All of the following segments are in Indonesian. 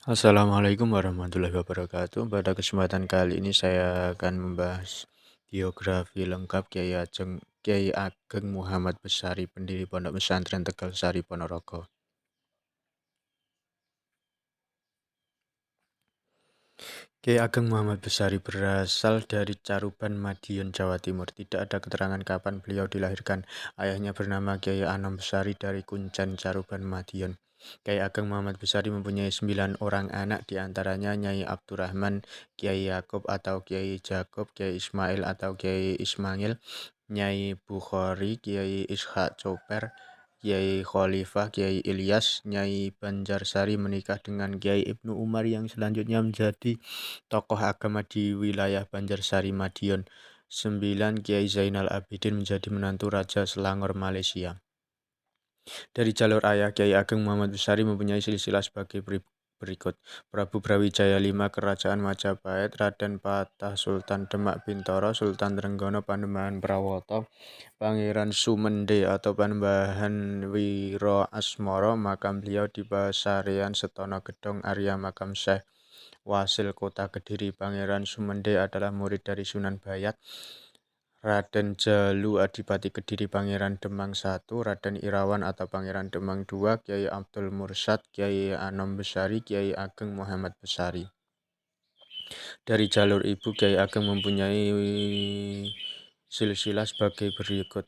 Assalamualaikum warahmatullahi wabarakatuh. Pada kesempatan kali ini saya akan membahas biografi lengkap Kiai Ageng Muhammad Besari, pendiri Pondok Pesantren Tegal Sari Ponorogo. Kiai Ageng Muhammad Besari berasal dari Caruban, Madiun, Jawa Timur. Tidak ada keterangan kapan beliau dilahirkan. Ayahnya bernama Kiai Anom Besari dari Kuncen, Caruban, Madiun. Kiai Ageng Muhammad Besari mempunyai 9 orang anak, diantaranya Nyai Abdurrahman, Kiai Yakub atau Kiai Jakob, Kiai Ismail atau Kiai Ismail, Nyai Bukhari, Kiai Ishak Coper, Kiai Khalifah, Kiai Ilyas, Nyai Banjarsari menikah dengan Kiai Ibnu Umar yang selanjutnya menjadi tokoh agama di wilayah Banjarsari, Madiun. 9. Kiai Zainal Abidin menjadi menantu Raja Selangor, Malaysia. Dari jalur ayah, Kiai Ageng Muhammad Besari mempunyai silsilah sebagai berikut. Prabu Brawijaya V, Kerajaan Majapahit, Raden Patah Sultan Demak Bintoro, Sultan Trenggono Panembahan Prawoto, Pangeran Sumende atau Panembahan Wiro Asmoro. Makam beliau di Pasarean Setono Gedong Arya Makam Syekh Wasil Kota Kediri. Pangeran Sumende adalah murid dari Sunan Bayat, Raden Jalu Adipati Kediri, Pangeran Demang I, Raden Irawan atau Pangeran Demang II, Kiai Abdul Mursyad, Kiai Anom Besari, Kiai Ageng Muhammad Besari. Dari jalur ibu, Kiai Ageng mempunyai silsilah sebagai berikut.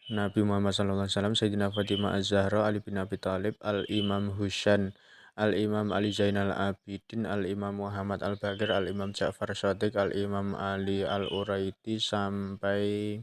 Nabi Muhammad SAW, Sayyidina Fatimah Az-Zahra, Ali bin Abi Thalib, Al-Imam Husain, Al-Imam Ali Zainal Abidin, Al-Imam Muhammad Al-Baqir, Al-Imam Ja'far Shadiq, Al-Imam Ali Al-Uraiti, sampai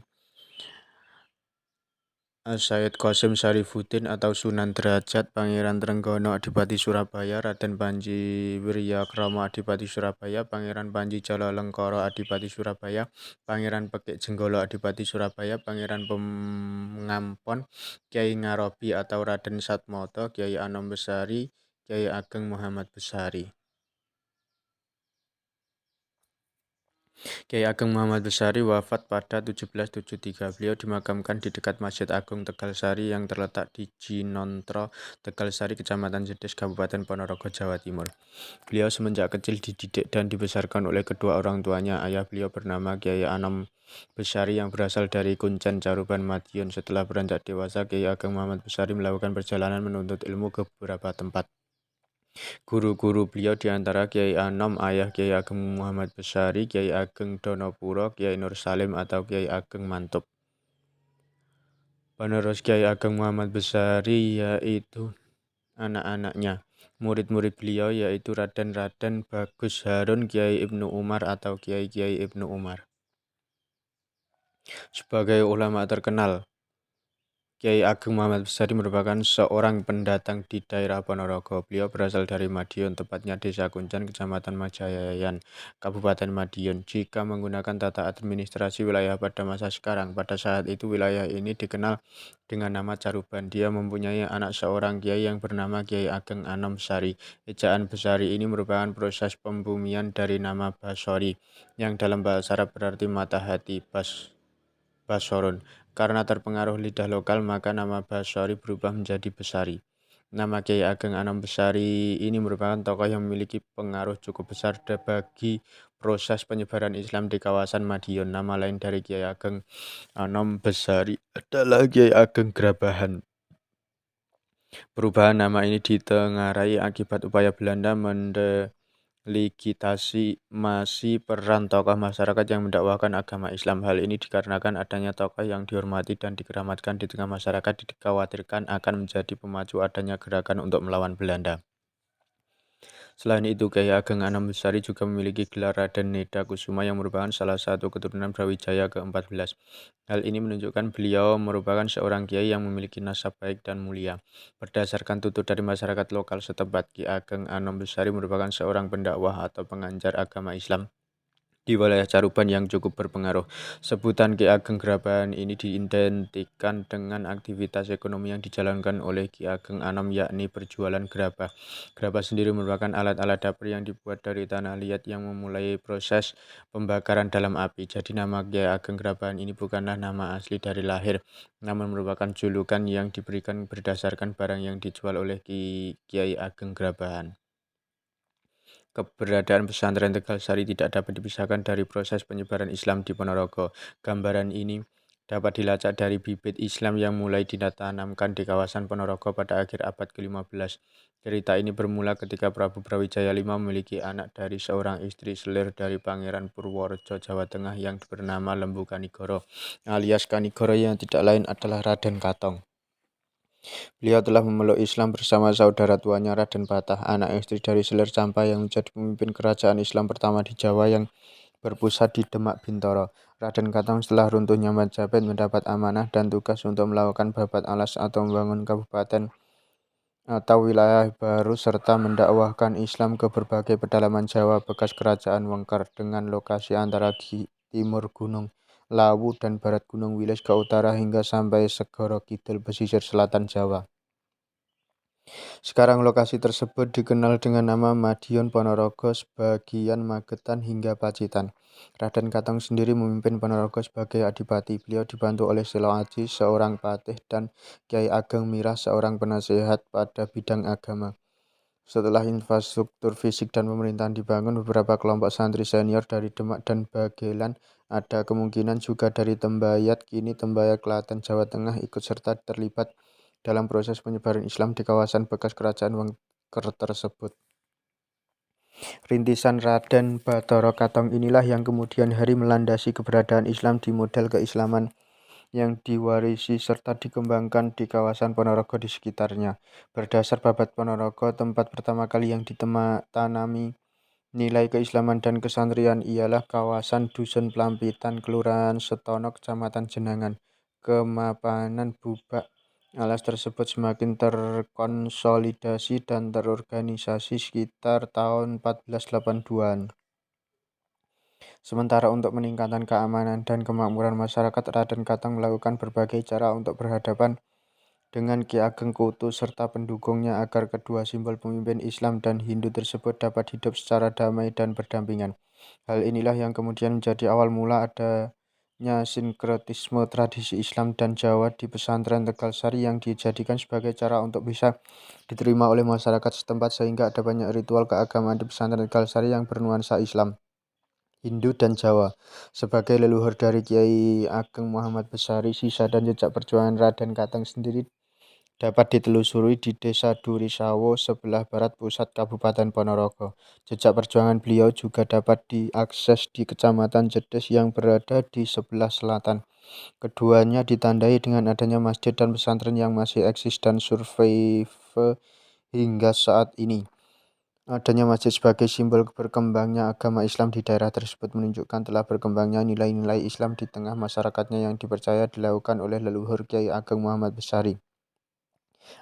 Sayyid Qasim Syarifuddin atau Sunan Derajat, Pangeran Trenggono Adipati Surabaya, Raden Panji Wiryakrama Adipati Surabaya, Pangeran Panji Jalalengkoro Adipati Surabaya, Pangeran Pekik Jenggolo Adipati Surabaya, Pangeran Pengampon, Kiai Ngarobi atau Raden Satmoto, Kiai Anom Besari, Kiai Ageng Muhammad Besari. Kiai Ageng Muhammad Besari wafat pada 1773. Beliau dimakamkan di dekat Masjid Agung Tegal Sari yang terletak di Jinontro, Tegal Sari, Kecamatan Jedes, Kabupaten Ponorogo, Jawa Timur. Beliau semenjak kecil dididik dan dibesarkan oleh kedua orang tuanya. Ayah beliau bernama Kiai Anom Besari yang berasal dari Kuncen, Caruban, Madiun. Setelah beranjak dewasa, Kiai Ageng Muhammad Besari melakukan perjalanan menuntut ilmu ke beberapa tempat. Guru-guru beliau diantara Kiai Anom, ayah Kiai Ageng Muhammad Besari, Kiai Ageng Donopuro, Kiai Nur Salim atau Kiai Ageng Mantub. Penerus Kiai Ageng Muhammad Besari yaitu anak-anaknya. Murid-murid beliau yaitu Raden Bagus Harun, Kiai Ibnu Umar atau Kiai Ibnu Umar. Sebagai ulama terkenal, Kiai Ageng Muhammad Besari merupakan seorang pendatang di daerah Ponorogo. Beliau berasal dari Madiun, tepatnya Desa Kuncen, Kecamatan Majayayan, Kabupaten Madiun. Jika menggunakan tata administrasi wilayah pada masa sekarang, pada saat itu wilayah ini dikenal dengan nama Caruban. Dia mempunyai anak seorang kiai yang bernama Kiai Ageng Anom Besari. Ejaan Besari ini merupakan proses pembumian dari nama Basori, yang dalam bahasa Arab berarti mata hati, Basorun. Karena terpengaruh lidah lokal, maka nama Basori berubah menjadi Besari. Nama Kiai Ageng Anom Besari ini merupakan tokoh yang memiliki pengaruh cukup besar bagi proses penyebaran Islam di kawasan Madiun. Nama lain dari Kiai Ageng Anom Besari adalah Kiai Ageng Grabahan. Perubahan nama ini ditengarai akibat upaya Belanda masih peran tokoh masyarakat yang mendakwahkan agama Islam. Hal ini dikarenakan adanya tokoh yang dihormati dan dikeramatkan di tengah masyarakat, dikhawatirkan akan menjadi pemacu adanya gerakan untuk melawan Belanda. Selain itu, Kiai Ageng Anom Besari juga memiliki gelar Raden Neda Kusuma yang merupakan salah satu keturunan Brawijaya ke-14. Hal ini menunjukkan beliau merupakan seorang kiai yang memiliki nasab baik dan mulia. Berdasarkan tutur dari masyarakat lokal setempat, Kiai Ageng Anom Besari merupakan seorang pendakwah atau pengajar agama Islam di wilayah Caruban yang cukup berpengaruh. Sebutan Ki Ageng Grabahan ini diidentikan dengan aktivitas ekonomi yang dijalankan oleh Ki Ageng Anom, yakni berjualan gerabah. Gerabah sendiri merupakan alat-alat dapur yang dibuat dari tanah liat yang memulai proses pembakaran dalam api. Jadi nama Ki Ageng Grabahan ini bukanlah nama asli dari lahir, namun merupakan julukan yang diberikan berdasarkan barang yang dijual oleh Kiai Ageng Grabahan. Keberadaan pesantren Tegal Sari tidak dapat dipisahkan dari proses penyebaran Islam di Ponorogo. Gambaran ini dapat dilacak dari bibit Islam yang mulai ditanamkan di kawasan Ponorogo pada akhir abad ke-15. Cerita ini bermula ketika Prabu Brawijaya V memiliki anak dari seorang istri selir dari Pangeran Purworejo, Jawa Tengah yang bernama Lembu Kanigoro, alias Kanigoro yang tidak lain adalah Raden Katong. Beliau telah memeluk Islam bersama saudara tuanya Raden Patah, anak istri dari Selir Campa yang menjadi pemimpin kerajaan Islam pertama di Jawa yang berpusat di Demak Bintoro. Raden Katong setelah runtuhnya Majapahit mendapat amanah dan tugas untuk melakukan babat alas atau membangun kabupaten atau wilayah baru serta mendakwahkan Islam ke berbagai pedalaman Jawa bekas kerajaan Wengker dengan lokasi antara timur Gunung Lawu dan barat Gunung Wilis ke utara hingga sampai Segoro Kidul pesisir selatan Jawa. Sekarang lokasi tersebut dikenal dengan nama Madiun Ponorogo, sebagian Magetan hingga Pacitan. Raden Katong sendiri memimpin Ponorogo sebagai adipati. Beliau dibantu oleh Selo Aji, seorang patih, dan Kiai Ageng Mirah, seorang penasehat pada bidang agama. Setelah infrastruktur fisik dan pemerintahan dibangun, beberapa kelompok santri senior dari Demak dan Bagelan, ada kemungkinan juga dari Tembayat, kini Tembayat Klaten, Jawa Tengah, ikut serta terlibat dalam proses penyebaran Islam di kawasan bekas kerajaan Wengker tersebut. Rintisan Raden Bathara Katong inilah yang kemudian hari melandasi keberadaan Islam di model keislaman yang diwarisi serta dikembangkan di kawasan Ponorogo di sekitarnya. Berdasar babat Ponorogo, tempat pertama kali yang ditanami nilai keislaman dan kesantrian ialah kawasan Dusun Plampitan, Kelurahan Setono, Kecamatan Jenangan, Kemapanan Bubak. Alas tersebut semakin terkonsolidasi dan terorganisasi sekitar tahun 1482-an. Sementara untuk meningkatkan keamanan dan kemakmuran masyarakat, Raden Katong melakukan berbagai cara untuk berhadapan dengan Ki Ageng Kutu serta pendukungnya agar kedua simbol pemimpin Islam dan Hindu tersebut dapat hidup secara damai dan berdampingan. Hal inilah yang kemudian menjadi awal mula adanya sinkretisme tradisi Islam dan Jawa di pesantren Tegal Sari yang dijadikan sebagai cara untuk bisa diterima oleh masyarakat setempat, sehingga ada banyak ritual keagamaan di pesantren Tegal Sari yang bernuansa Islam, Hindu, dan Jawa. Sebagai leluhur dari Kiai Ageng Muhammad Besari, sisa dan jejak perjuangan Raden Katong sendiri dapat ditelusuri di Desa Durisawo sebelah barat pusat Kabupaten Ponorogo. Jejak perjuangan beliau juga dapat diakses di Kecamatan Jedes yang berada di sebelah selatan. Keduanya ditandai dengan adanya masjid dan pesantren yang masih eksis dan survive hingga saat ini. Adanya masjid sebagai simbol berkembangnya agama Islam di daerah tersebut menunjukkan telah berkembangnya nilai-nilai Islam di tengah masyarakatnya yang dipercaya dilakukan oleh leluhur Kiai Ageng Muhammad Besari.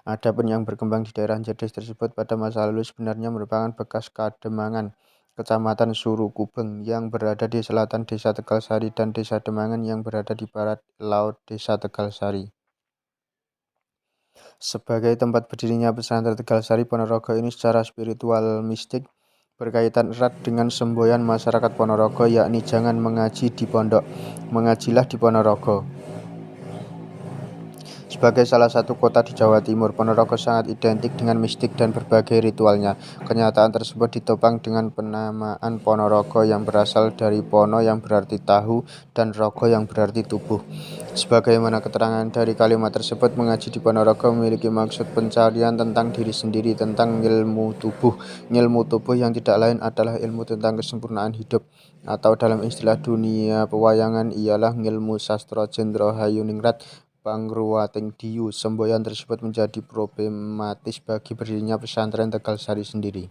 Adapun yang berkembang di daerah Jedes tersebut pada masa lalu sebenarnya merupakan bekas Kademangan, Kecamatan Surukubeng yang berada di selatan Desa Tegal Sari, dan Desa Demangan yang berada di barat laut Desa Tegal Sari. Sebagai tempat berdirinya pesantren Tegal Sari, Ponorogo ini secara spiritual mistik berkaitan erat dengan semboyan masyarakat Ponorogo, yakni jangan mengaji di pondok, mengajilah di Ponorogo. Sebagai salah satu kota di Jawa Timur, Ponorogo sangat identik dengan mistik dan berbagai ritualnya. Kenyataan tersebut ditopang dengan penamaan Ponorogo yang berasal dari Pono yang berarti tahu dan Rogo yang berarti tubuh. Sebagaimana keterangan dari kalimat tersebut, mengaji di Ponorogo memiliki maksud pencarian tentang diri sendiri, tentang ilmu tubuh. Ilmu tubuh yang tidak lain adalah ilmu tentang kesempurnaan hidup, atau dalam istilah dunia pewayangan ialah ilmu sastra Jendro Hayuningrat Pangruwating Diyu. Semboyan tersebut menjadi problematis bagi berdirinya pesantren Tegal Sari sendiri.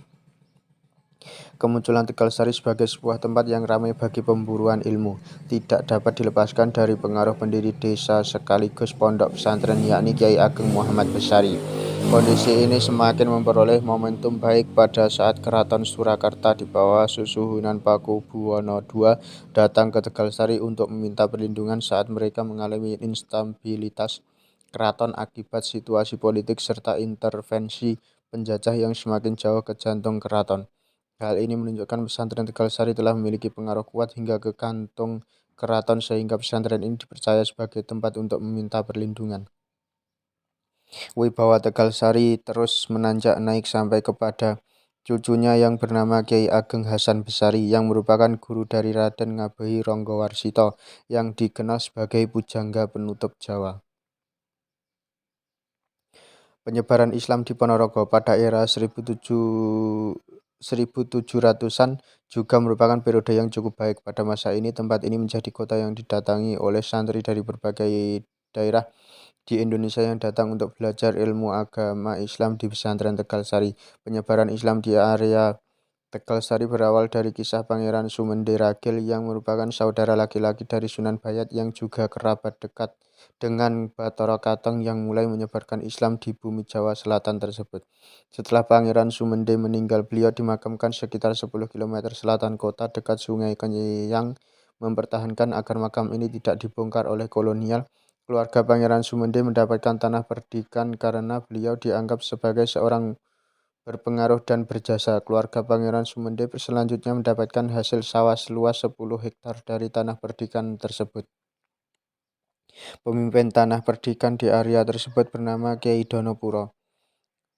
Kemunculan Tegalsari sebagai sebuah tempat yang ramai bagi pemburuan ilmu tidak dapat dilepaskan dari pengaruh pendiri desa sekaligus pondok pesantren, yakni Kiai Ageng Muhammad Besari. Kondisi ini semakin memperoleh momentum baik pada saat Keraton Surakarta di bawah Susuhunan Pakubuwono II datang ke Tegalsari untuk meminta perlindungan saat mereka mengalami instabilitas keraton akibat situasi politik serta intervensi penjajah yang semakin jauh ke jantung keraton. Hal ini menunjukkan pesantren Tegalsari telah memiliki pengaruh kuat hingga ke kantong keraton sehingga pesantren ini dipercaya sebagai tempat untuk meminta perlindungan. Wibawa Tegalsari terus menanjak naik sampai kepada cucunya yang bernama Kiai Ageng Hasan Besari yang merupakan guru dari Raden Ngabehi Ronggowarsito yang dikenal sebagai pujangga penutup Jawa. Penyebaran Islam di Ponorogo pada era 1700-an juga merupakan periode yang cukup baik. Pada masa ini, tempat ini menjadi kota yang didatangi oleh santri dari berbagai daerah di Indonesia yang datang untuk belajar ilmu agama Islam di pesantren Tegalsari. Penyebaran Islam di area Tegalsari berawal dari kisah Pangeran Sumende Ragil yang merupakan saudara laki-laki dari Sunan Bayat yang juga kerabat dekat dengan Bathara Kateng yang mulai menyebarkan Islam di bumi Jawa Selatan tersebut. Setelah Pangeran Sumende meninggal, beliau dimakamkan sekitar 10 km selatan kota dekat Sungai yang mempertahankan agar makam ini tidak dibongkar oleh kolonial. Keluarga Pangeran Sumende mendapatkan tanah perdikan karena beliau dianggap sebagai seorang berpengaruh dan berjasa. Keluarga Pangeran Sumende selanjutnya mendapatkan hasil sawah seluas 10 hektar dari tanah perdikan tersebut. Pemimpin tanah perdikan di area tersebut bernama Kiai Donopuro.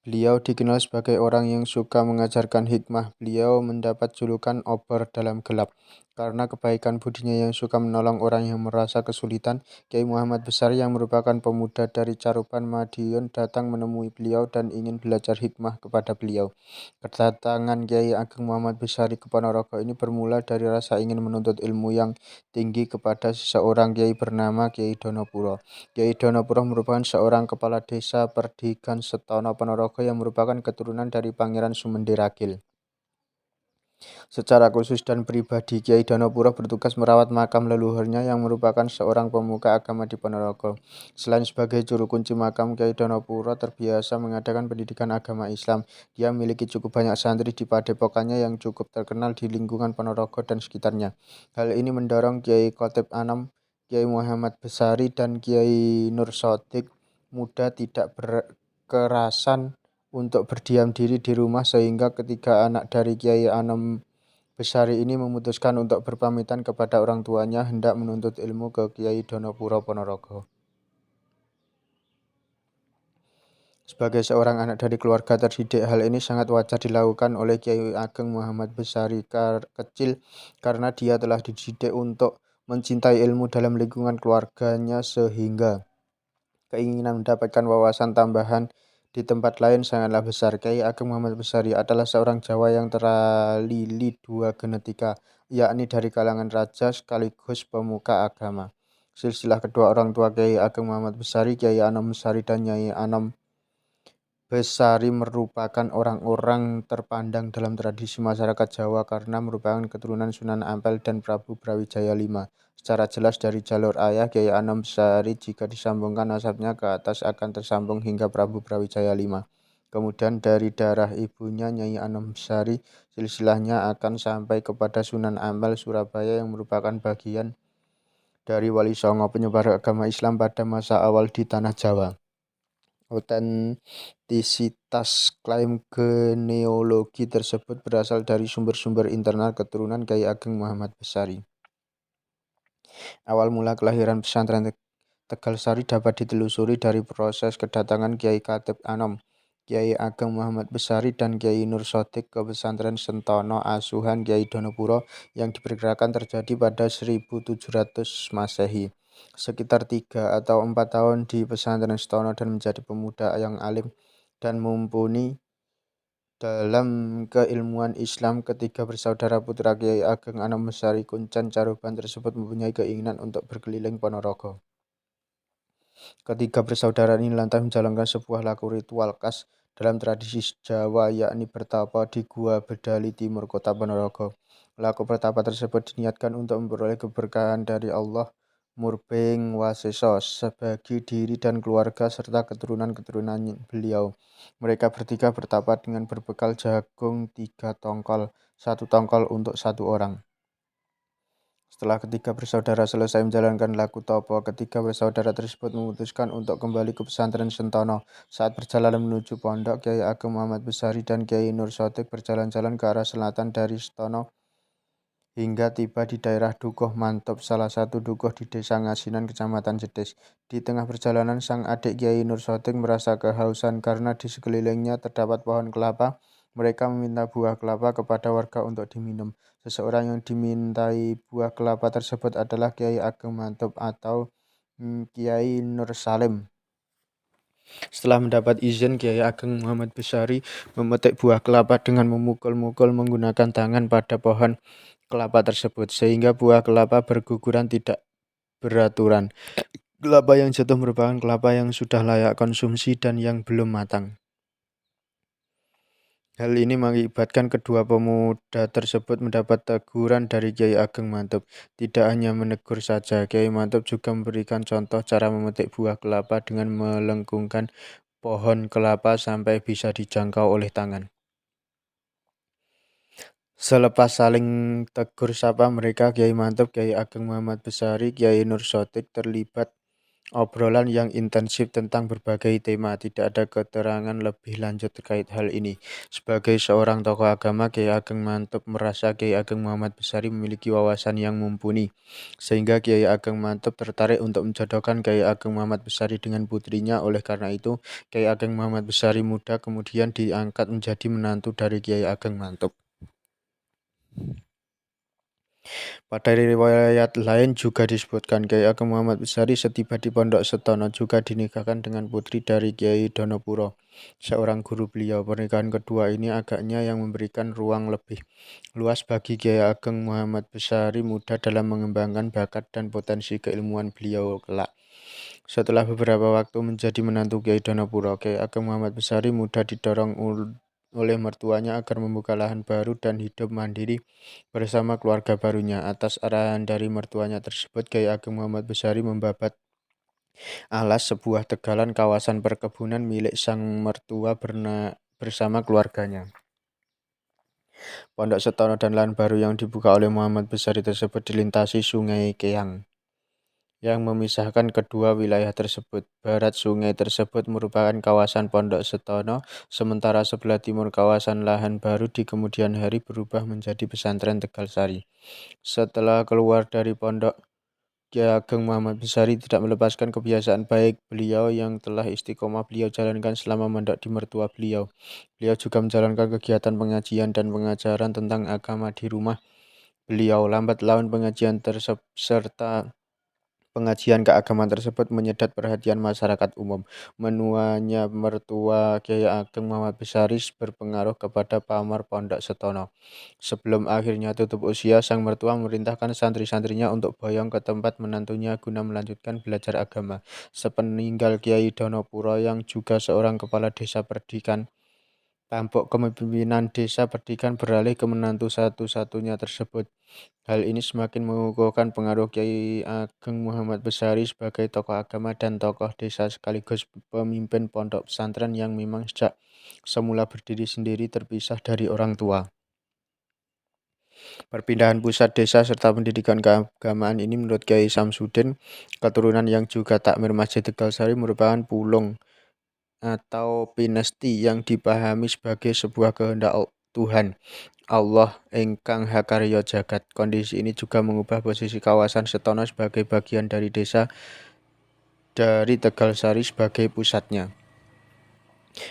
Beliau dikenal sebagai orang yang suka mengajarkan hikmah. Beliau mendapat julukan obor dalam gelap karena kebaikan budinya yang suka menolong orang yang merasa kesulitan. Kiai Muhammad Besari yang merupakan pemuda dari Caruban Madiun datang menemui beliau dan ingin belajar hikmah kepada beliau. Kedatangan Kiai Ageng Muhammad Besari ke Ponorogo ini bermula dari rasa ingin menuntut ilmu yang tinggi kepada seseorang Kiai bernama Kiai Donopuro. Kiai Donopuro merupakan seorang kepala desa Perdikan Setono Ponorogo yang merupakan keturunan dari Pangeran Sumende Ragil. Secara khusus dan pribadi, Kiai Donopuro bertugas merawat makam leluhurnya yang merupakan seorang pemuka agama di Ponorogo. Selain sebagai juru kunci makam, Kiai Donopuro terbiasa mengadakan pendidikan agama Islam. Dia memiliki cukup banyak santri di padepokannya yang cukup terkenal di lingkungan Ponorogo dan sekitarnya. Hal ini mendorong Kiai Khotib Anom, Kiai Muhammad Besari, dan Kiai Nur Sodik muda tidak berkerasan untuk berdiam diri di rumah sehingga ketiga anak dari Kiai Anom Besari ini memutuskan untuk berpamitan kepada orang tuanya hendak menuntut ilmu ke Kiai Donopuro Ponorogo. Sebagai seorang anak dari keluarga terdidik, hal ini sangat wajar dilakukan oleh Kiai Ageng Muhammad Besari kecil karena dia telah dididik untuk mencintai ilmu dalam lingkungan keluarganya sehingga keinginan mendapatkan wawasan tambahan di tempat lain sangatlah besar. Kiai Ageng Muhammad Besari adalah seorang Jawa yang terlili dua genetika, yakni dari kalangan raja sekaligus pemuka agama. Silsilah kedua orang tua Kiai Ageng Muhammad Besari, Kiai Anom Besari dan Nyai Anom Besari merupakan orang-orang terpandang dalam tradisi masyarakat Jawa karena merupakan keturunan Sunan Ampel dan Prabu Brawijaya V. Secara jelas dari jalur ayah Kiai Anom Besari jika disambungkan nasabnya ke atas akan tersambung hingga Prabu Brawijaya V. Kemudian dari darah ibunya Nyai Anom Besari silsilahnya akan sampai kepada Sunan Ampel Surabaya yang merupakan bagian dari Wali Songo penyebar agama Islam pada masa awal di tanah Jawa. Otentisitas klaim genealogi tersebut berasal dari sumber-sumber internal keturunan Kiai Ageng Muhammad Besari. Awal mula kelahiran pesantren Tegalsari dapat ditelusuri dari proses kedatangan Kiai Khotib Anom, Kiai Ageng Muhammad Besari dan Kiai Nur Sodik ke pesantren Sentono asuhan Kiai Donopuro yang diperkirakan terjadi pada 1700 Masehi. Sekitar 3 atau 4 tahun di pesantren Sentono dan menjadi pemuda yang alim dan mumpuni dalam keilmuan Islam. Ketiga bersaudara putra Kiai Ageng Anom Besari Kuncen Caruban tersebut mempunyai keinginan untuk berkeliling Ponorogo. Ketiga bersaudara ini lantas menjalankan sebuah laku ritual khas dalam tradisi Jawa, yakni bertapa di Gua Bedali Timur Kota Ponorogo. Laku bertapa tersebut diniatkan untuk memperoleh keberkahan dari Allah Murbeng Waseso sebagai diri dan keluarga serta keturunan-keturunan beliau. Mereka bertiga bertapa dengan berbekal jagung 3 tongkol, 1 tongkol untuk 1 orang. Setelah ketiga bersaudara selesai menjalankan laku topo, ketiga bersaudara tersebut memutuskan untuk kembali ke pesantren Sentono. Saat perjalanan menuju pondok, Kiai Ageng Muhammad Besari dan Kiai Nur Sotik berjalan-jalan ke arah selatan dari Sentono hingga tiba di daerah Dukuh Mantop, salah satu dukuh di Desa Ngasinan, Kecamatan Jetis. Di tengah perjalanan, sang adik Kiai Nur Sotik merasa kehausan karena di sekelilingnya terdapat pohon kelapa. Mereka meminta buah kelapa kepada warga untuk diminum. Seseorang yang dimintai buah kelapa tersebut adalah Kiai Ageng Mantop atau Kiai Nur Salim. Setelah mendapat izin, Kiai Ageng Muhammad Besari memetik buah kelapa dengan memukul-mukul menggunakan tangan pada pohon kelapa tersebut, sehingga buah kelapa berguguran tidak beraturan. Kelapa yang jatuh merupakan kelapa yang sudah layak konsumsi dan yang belum matang. Hal ini mengakibatkan kedua pemuda tersebut mendapat teguran dari Kiai Ageng Mantop. Tidak hanya menegur saja, Kiai Mantop juga memberikan contoh cara memetik buah kelapa dengan melengkungkan pohon kelapa sampai bisa dijangkau oleh tangan. Selepas saling tegur sapa mereka, Kiai Mantop, Kiai Ageng Muhammad Besari, Kiai Nur Sotik terlibat obrolan yang intensif tentang berbagai tema. Tidak ada keterangan lebih lanjut terkait hal ini. Sebagai seorang tokoh agama, Kiai Ageng Mantop merasa Kiai Ageng Muhammad Besari memiliki wawasan yang mumpuni, sehingga Kiai Ageng Mantop tertarik untuk menjodohkan Kiai Ageng Muhammad Besari dengan putrinya. Oleh karena itu, Kiai Ageng Muhammad Besari muda kemudian diangkat menjadi menantu dari Kiai Ageng Mantop. Pada riwayat lain juga disebutkan Kiai Ageng Muhammad Besari setiba di Pondok Setono juga dinikahkan dengan putri dari Kiai Donopuro, seorang guru beliau. Pernikahan kedua ini agaknya yang memberikan ruang lebih luas bagi Kiai Ageng Muhammad Besari muda dalam mengembangkan bakat dan potensi keilmuan beliau kelak. Setelah beberapa waktu menjadi menantu Kiai Donopuro, Kiai Ageng Muhammad Besari muda didorong oleh mertuanya agar membuka lahan baru dan hidup mandiri bersama keluarga barunya. Atas arahan dari mertuanya tersebut, Kiai Ageng Muhammad Besari membabat alas sebuah tegalan kawasan perkebunan milik sang mertua bersama keluarganya. Pondok Setono dan lahan baru yang dibuka oleh Muhammad Besari tersebut dilintasi Sungai Keang yang memisahkan kedua wilayah tersebut. Barat sungai tersebut merupakan kawasan Pondok Setono, sementara sebelah timur kawasan lahan baru di kemudian hari berubah menjadi pesantren Tegal Sari. Setelah keluar dari pondok, Kiai Ageng Muhammad Besari tidak melepaskan kebiasaan baik beliau yang telah istiqomah beliau jalankan selama mondok di mertua beliau. Beliau juga menjalankan kegiatan pengajian dan pengajaran tentang agama di rumah beliau. Lambat laun pengajian serta pengajian keagamaan tersebut menyedot perhatian masyarakat umum. Menuanya mertua Kiai Ageng Muhammad Besari berpengaruh kepada pamor Pondok Setono. Sebelum akhirnya tutup usia, sang mertua memerintahkan santri-santrinya untuk boyong ke tempat menantunya guna melanjutkan belajar agama. Sepeninggal Kiai Donopuro yang juga seorang kepala desa Perdikan, tampuk kepemimpinan desa Perdikan beralih ke menantu satu-satunya tersebut. Hal ini semakin mengukuhkan pengaruh Kiai Ageng Muhammad Besari sebagai tokoh agama dan tokoh desa sekaligus pemimpin pondok pesantren yang memang sejak semula berdiri sendiri terpisah dari orang tua. Perpindahan pusat desa serta pendidikan keagamaan ini menurut Kiai Samsudin, keturunan yang juga takmir Masjid Tegal Sari, merupakan pulung atau pinesti yang dipahami sebagai sebuah kehendak Tuhan Allah ingkang hakarya jagat. Kondisi ini juga mengubah posisi kawasan Setono sebagai bagian dari desa dari Tegal Sari sebagai pusatnya.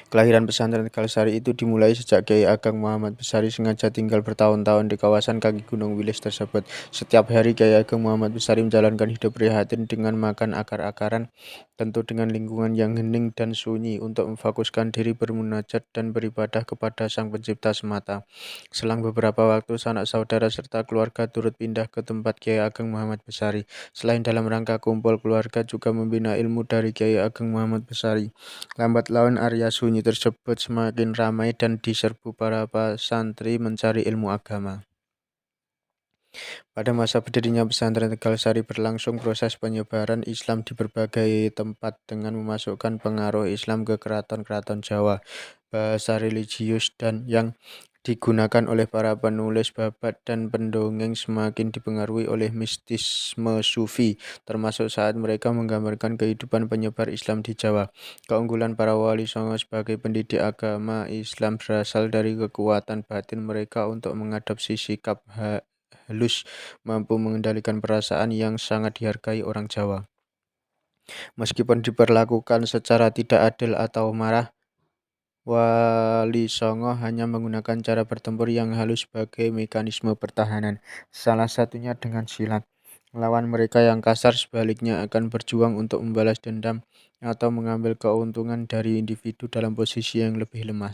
Kelahiran pesantren Tegal Sari itu dimulai sejak Kiai Ageng Muhammad Besari sengaja tinggal bertahun-tahun di kawasan kaki Gunung Wilis tersebut. Setiap hari Kiai Ageng Muhammad Besari menjalankan hidup prihatin dengan makan akar-akaran tentu dengan lingkungan yang hening dan sunyi untuk memfokuskan diri bermunajat dan beribadah kepada Sang Pencipta semata. Selang beberapa waktu, sanak saudara serta keluarga turut pindah ke tempat Kiai Ageng Muhammad Besari. Selain dalam rangka kumpul keluarga, juga membina ilmu dari Kiai Ageng Muhammad Besari. Lambat laun area sunyi tersebut semakin ramai dan diserbu para santri mencari ilmu agama. Pada masa berdirinya pesantren Tegal Sari berlangsung proses penyebaran Islam di berbagai tempat dengan memasukkan pengaruh Islam ke keraton-keraton Jawa. Bahasa religius dan yang digunakan oleh para penulis babat dan pendongeng semakin dipengaruhi oleh mistisme sufi, termasuk saat mereka menggambarkan kehidupan penyebar Islam di Jawa. Keunggulan para wali songo sebagai pendidik agama Islam berasal dari kekuatan batin mereka untuk mengadopsi sikap halus, mampu mengendalikan perasaan yang sangat dihargai orang Jawa. Meskipun diperlakukan secara tidak adil atau marah, Wali Songo hanya menggunakan cara bertempur yang halus sebagai mekanisme pertahanan, salah satunya dengan silat. Lawan mereka yang kasar sebaliknya akan berjuang untuk membalas dendam atau mengambil keuntungan dari individu dalam posisi yang lebih lemah.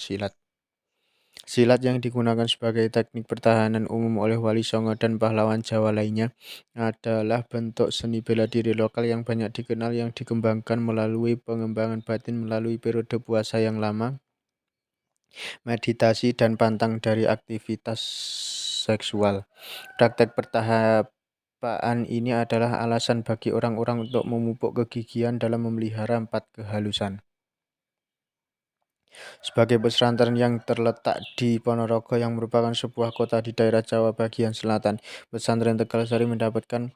Silat yang digunakan sebagai teknik pertahanan umum oleh Wali Songo dan pahlawan Jawa lainnya adalah bentuk seni bela diri lokal yang banyak dikenal, yang dikembangkan melalui pengembangan batin melalui periode puasa yang lama, meditasi, dan pantang dari aktivitas seksual. Praktek pertahapaan ini adalah alasan bagi orang-orang untuk memupuk kegigihan dalam memelihara empat kehalusan. Sebagai pesantren yang terletak di Ponorogo yang merupakan sebuah kota di daerah Jawa bagian selatan, pesantren Tegal Sari mendapatkan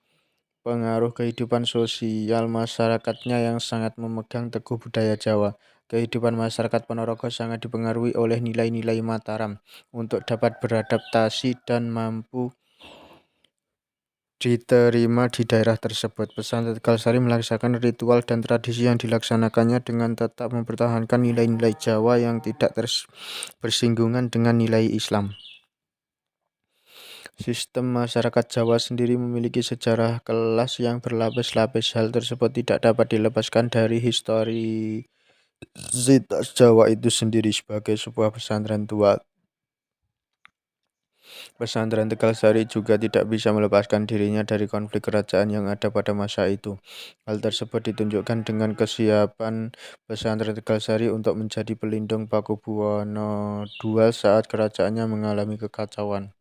pengaruh kehidupan sosial masyarakatnya yang sangat memegang teguh budaya Jawa. Kehidupan masyarakat Ponorogo sangat dipengaruhi oleh nilai-nilai Mataram. Untuk dapat beradaptasi dan mampu diterima di daerah tersebut, pesantren Tegal Sari melaksanakan ritual dan tradisi yang dilaksanakannya dengan tetap mempertahankan nilai-nilai Jawa yang tidak bersinggungan dengan nilai Islam. Sistem masyarakat Jawa sendiri memiliki sejarah kelas yang berlapis-lapis. Hal tersebut tidak dapat dilepaskan dari historisitas Jawa itu sendiri. Sebagai sebuah pesantren tua, pesantren Tegal Sari juga tidak bisa melepaskan dirinya dari konflik kerajaan yang ada pada masa itu. Hal tersebut ditunjukkan dengan kesiapan pesantren Tegal Sari untuk menjadi pelindung Pakubuwono II saat kerajaannya mengalami kekacauan.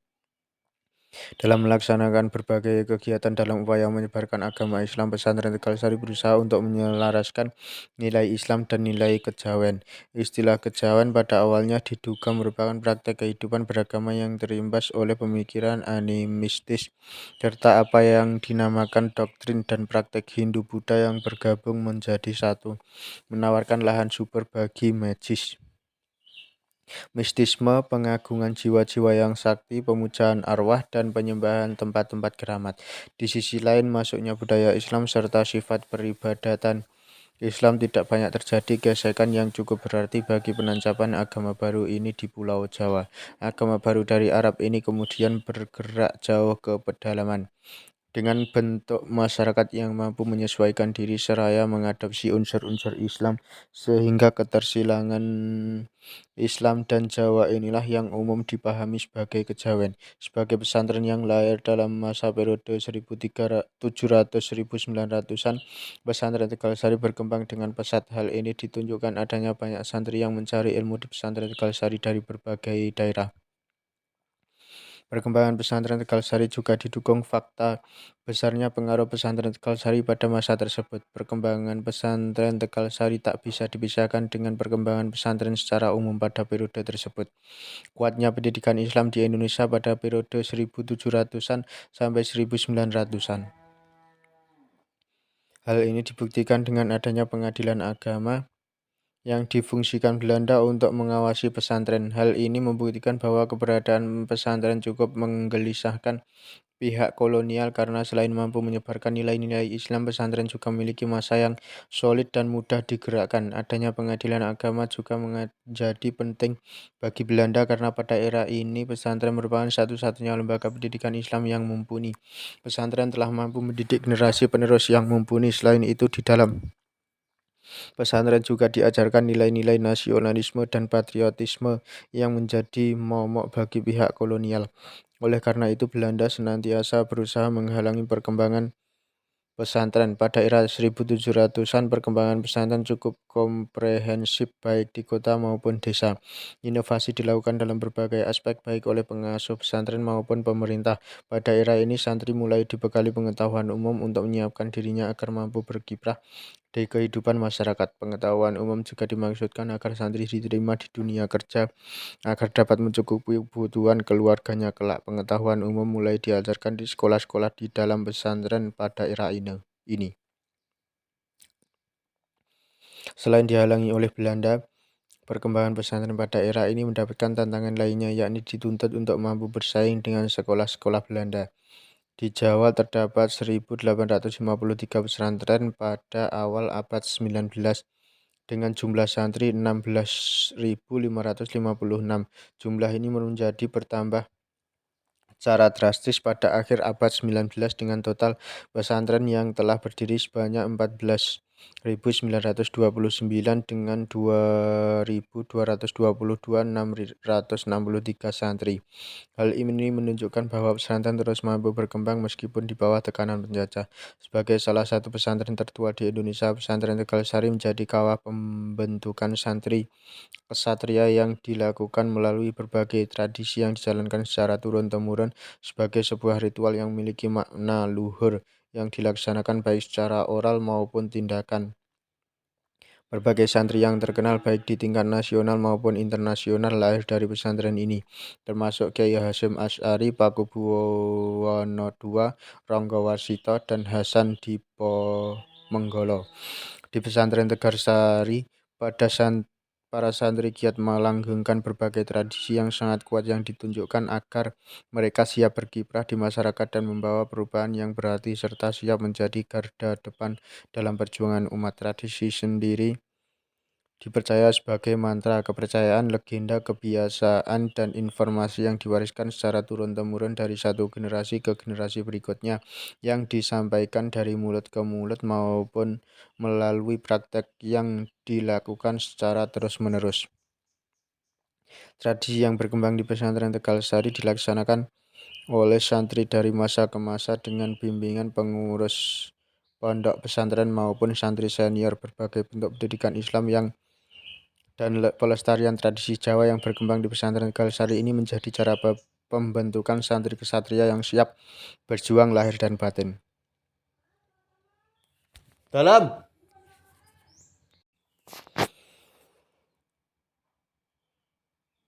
Dalam melaksanakan berbagai kegiatan dalam upaya menyebarkan agama Islam, pesantren Tegal Sari berusaha untuk menyelaraskan nilai Islam dan nilai kejawen. Istilah kejawen pada awalnya diduga merupakan praktek kehidupan beragama yang terimbas oleh pemikiran animistis, serta apa yang dinamakan doktrin dan praktek Hindu-Buddha yang bergabung menjadi satu, menawarkan lahan subur bagi magis. Mistisme, pengagungan jiwa-jiwa yang sakti, pemujaan arwah, dan penyembahan tempat-tempat keramat. Di sisi lain, masuknya budaya Islam serta sifat peribadatan Islam tidak banyak terjadi gesekan yang cukup berarti bagi penancapan agama baru ini di Pulau Jawa. Agama baru dari Arab ini kemudian bergerak jauh ke pedalaman, dengan bentuk masyarakat yang mampu menyesuaikan diri seraya mengadopsi unsur-unsur Islam, sehingga ketersilangan Islam dan Jawa inilah yang umum dipahami sebagai kejawen. Sebagai pesantren yang lahir dalam masa periode 1700-1900-an, pesantren Tegal Sari berkembang dengan pesat. Hal ini ditunjukkan adanya banyak santri yang mencari ilmu di pesantren Tegal Sari dari berbagai daerah. Perkembangan pesantren Tegal Sari juga didukung fakta besarnya pengaruh pesantren Tegal Sari pada masa tersebut. Perkembangan pesantren Tegal Sari tak bisa dipisahkan dengan perkembangan pesantren secara umum pada periode tersebut. Kuatnya pendidikan Islam di Indonesia pada periode 1700-an sampai 1900-an. Hal ini dibuktikan dengan adanya pengadilan agama yang difungsikan Belanda untuk mengawasi pesantren. Hal ini membuktikan bahwa keberadaan pesantren cukup menggelisahkan pihak kolonial karena selain mampu menyebarkan nilai-nilai Islam, pesantren juga memiliki massa yang solid dan mudah digerakkan. Adanya pengadilan agama juga menjadi penting bagi Belanda karena pada era ini pesantren merupakan satu-satunya lembaga pendidikan Islam yang mumpuni. Pesantren telah mampu mendidik generasi penerus yang mumpuni. Selain itu, di dalam Pesantren juga diajarkan nilai-nilai nasionalisme dan patriotisme yang menjadi momok bagi pihak kolonial. Oleh karena itu, Belanda senantiasa berusaha menghalangi perkembangan pesantren. Pada era 1700-an, perkembangan pesantren cukup komprehensif baik di kota maupun desa. Inovasi dilakukan dalam berbagai aspek baik oleh pengasuh pesantren maupun pemerintah. Pada era ini, santri mulai dibekali pengetahuan umum untuk menyiapkan dirinya agar mampu berkiprah di kehidupan masyarakat. Pengetahuan umum juga dimaksudkan agar santri diterima di dunia kerja agar dapat mencukupi kebutuhan keluarganya kelak. Pengetahuan umum mulai diajarkan di sekolah-sekolah di dalam pesantren pada era ini. Selain dihalangi oleh Belanda, perkembangan pesantren pada era ini mendapatkan tantangan lainnya, yakni dituntut untuk mampu bersaing dengan sekolah-sekolah Belanda. Di Jawa terdapat 1853 pesantren pada awal abad 19 dengan jumlah santri 16.556. Jumlah ini menjadi bertambah secara drastis pada akhir abad 19 dengan total pesantren yang telah berdiri sebanyak 14.929 dengan 2.222 663 santri. Hal ini menunjukkan bahwa pesantren terus mampu berkembang meskipun di bawah tekanan penjajah. Sebagai salah satu pesantren tertua di Indonesia, pesantren Tegal Sari menjadi kawah pembentukan santri kesatria yang dilakukan melalui berbagai tradisi yang dijalankan secara turun-temurun sebagai sebuah ritual yang memiliki makna luhur yang dilaksanakan baik secara oral maupun tindakan. Berbagai santri yang terkenal baik di tingkat nasional maupun internasional lahir dari pesantren ini, termasuk Kyai Hasyim Asy'ari, Pakubuwono II, Rangga Warsita, dan Hasan Dipomenggolo. Di pesantren Tegar Sari, para santri giat melanggengkan berbagai tradisi yang sangat kuat yang ditunjukkan agar mereka siap berkiprah di masyarakat dan membawa perubahan yang berarti serta siap menjadi garda depan dalam perjuangan umat. Tradisi sendiri dipercaya sebagai mantra kepercayaan, legenda, kebiasaan, dan informasi yang diwariskan secara turun-temurun dari satu generasi ke generasi berikutnya, yang disampaikan dari mulut ke mulut maupun melalui praktek yang dilakukan secara terus-menerus. Tradisi yang berkembang di pesantren Tegal Sari dilaksanakan oleh santri dari masa ke masa dengan bimbingan pengurus pondok pesantren maupun santri senior. Berbagai bentuk pendidikan Islam dan pelestarian tradisi Jawa yang berkembang di pesantren Tegal Sari ini menjadi cara pembentukan santri kesatria yang siap berjuang lahir dan batin. Dalam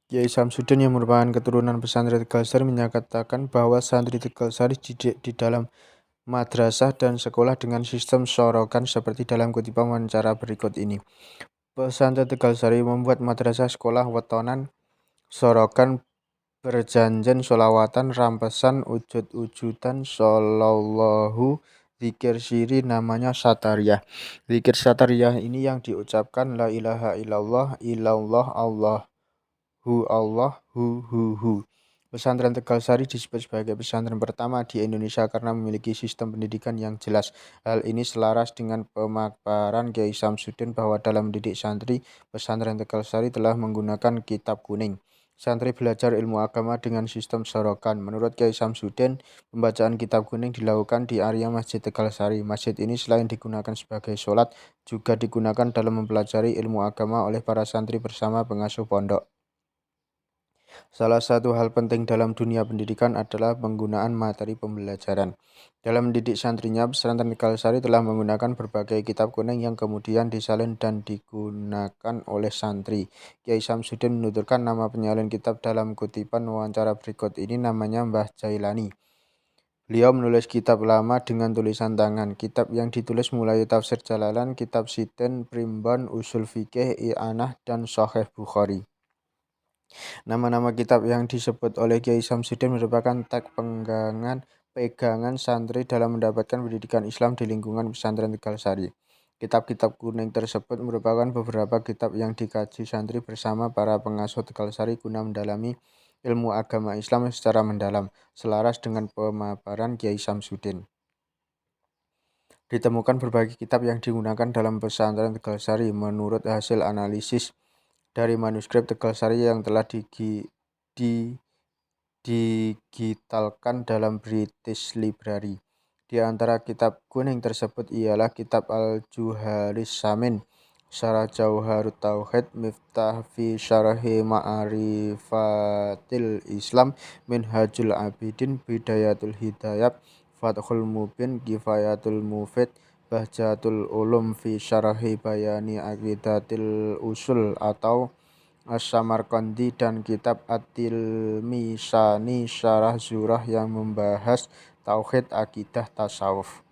Kyai Samsudin yang merupakan keturunan pesantren Tegal Sari menyatakan bahwa santri Tegal Sari dididik di dalam madrasah dan sekolah dengan sistem sorokan seperti dalam kutipan wawancara berikut ini. Pesantren Tegal Sari membuat madrasah sekolah wetonan, sorokan, berjanjen, sholawatan, rampesan, ujud-ujudan, shollallahu, zikir siri namanya satariyah. Zikir satariyah ini yang diucapkan la ilaha illallah, illallah, Allah, hu. Pesantren Tegal Sari disebut sebagai pesantren pertama di Indonesia karena memiliki sistem pendidikan yang jelas. Hal ini selaras dengan pemaparan Kyai Samsudin bahwa dalam mendidik santri, pesantren Tegal Sari telah menggunakan kitab kuning. Santri belajar ilmu agama dengan sistem sorokan. Menurut Kyai Samsudin, pembacaan kitab kuning dilakukan di area Masjid Tegal Sari. Masjid ini selain digunakan sebagai sholat, juga digunakan dalam mempelajari ilmu agama oleh para santri bersama pengasuh pondok. Salah satu hal penting dalam dunia pendidikan adalah penggunaan materi pembelajaran. Dalam mendidik santrinya, pesantren Tegal Sari telah menggunakan berbagai kitab kuning yang kemudian disalin dan digunakan oleh santri. Kyai Samsudin menuturkan nama penyalin kitab dalam kutipan wawancara berikut ini namanya Mbah Jailani. Beliau menulis kitab lama dengan tulisan tangan. Kitab yang ditulis mulai Tafsir Jalalan, Kitab Sitin, Primbon, Usul Fikih, I'anah, dan Shahih Bukhari. Nama-nama kitab yang disebut oleh Kyai Samsudin merupakan teks pegangan santri dalam mendapatkan pendidikan Islam di lingkungan pesantren Tegal Sari. Kitab-kitab kuning tersebut merupakan beberapa kitab yang dikaji santri bersama para pengasuh Tegal Sari guna mendalami ilmu agama Islam secara mendalam, selaras dengan pemaparan Kyai Samsudin. Ditemukan berbagai kitab yang digunakan dalam pesantren Tegalsari. Menurut hasil analisis dari manuskrip Tegalsari yang telah digitalkan dalam British Library. Di antara kitab kuning tersebut ialah kitab Al-Juharis Samin, Syarah Jauharut Tauhid, Miftah fi Syarahi Ma'arifatil Islam, Minhajul Abidin, Bidayatul Hidayat, Fathul Mubin, Kifayatul Mufid, Bahjatul Ulum fi Syarahi Bayani Aqidatil Usul atau As-Samarqandi, dan kitab At-Tilmisani Syarah Zurah yang membahas tauhid, akidah, tasawuf.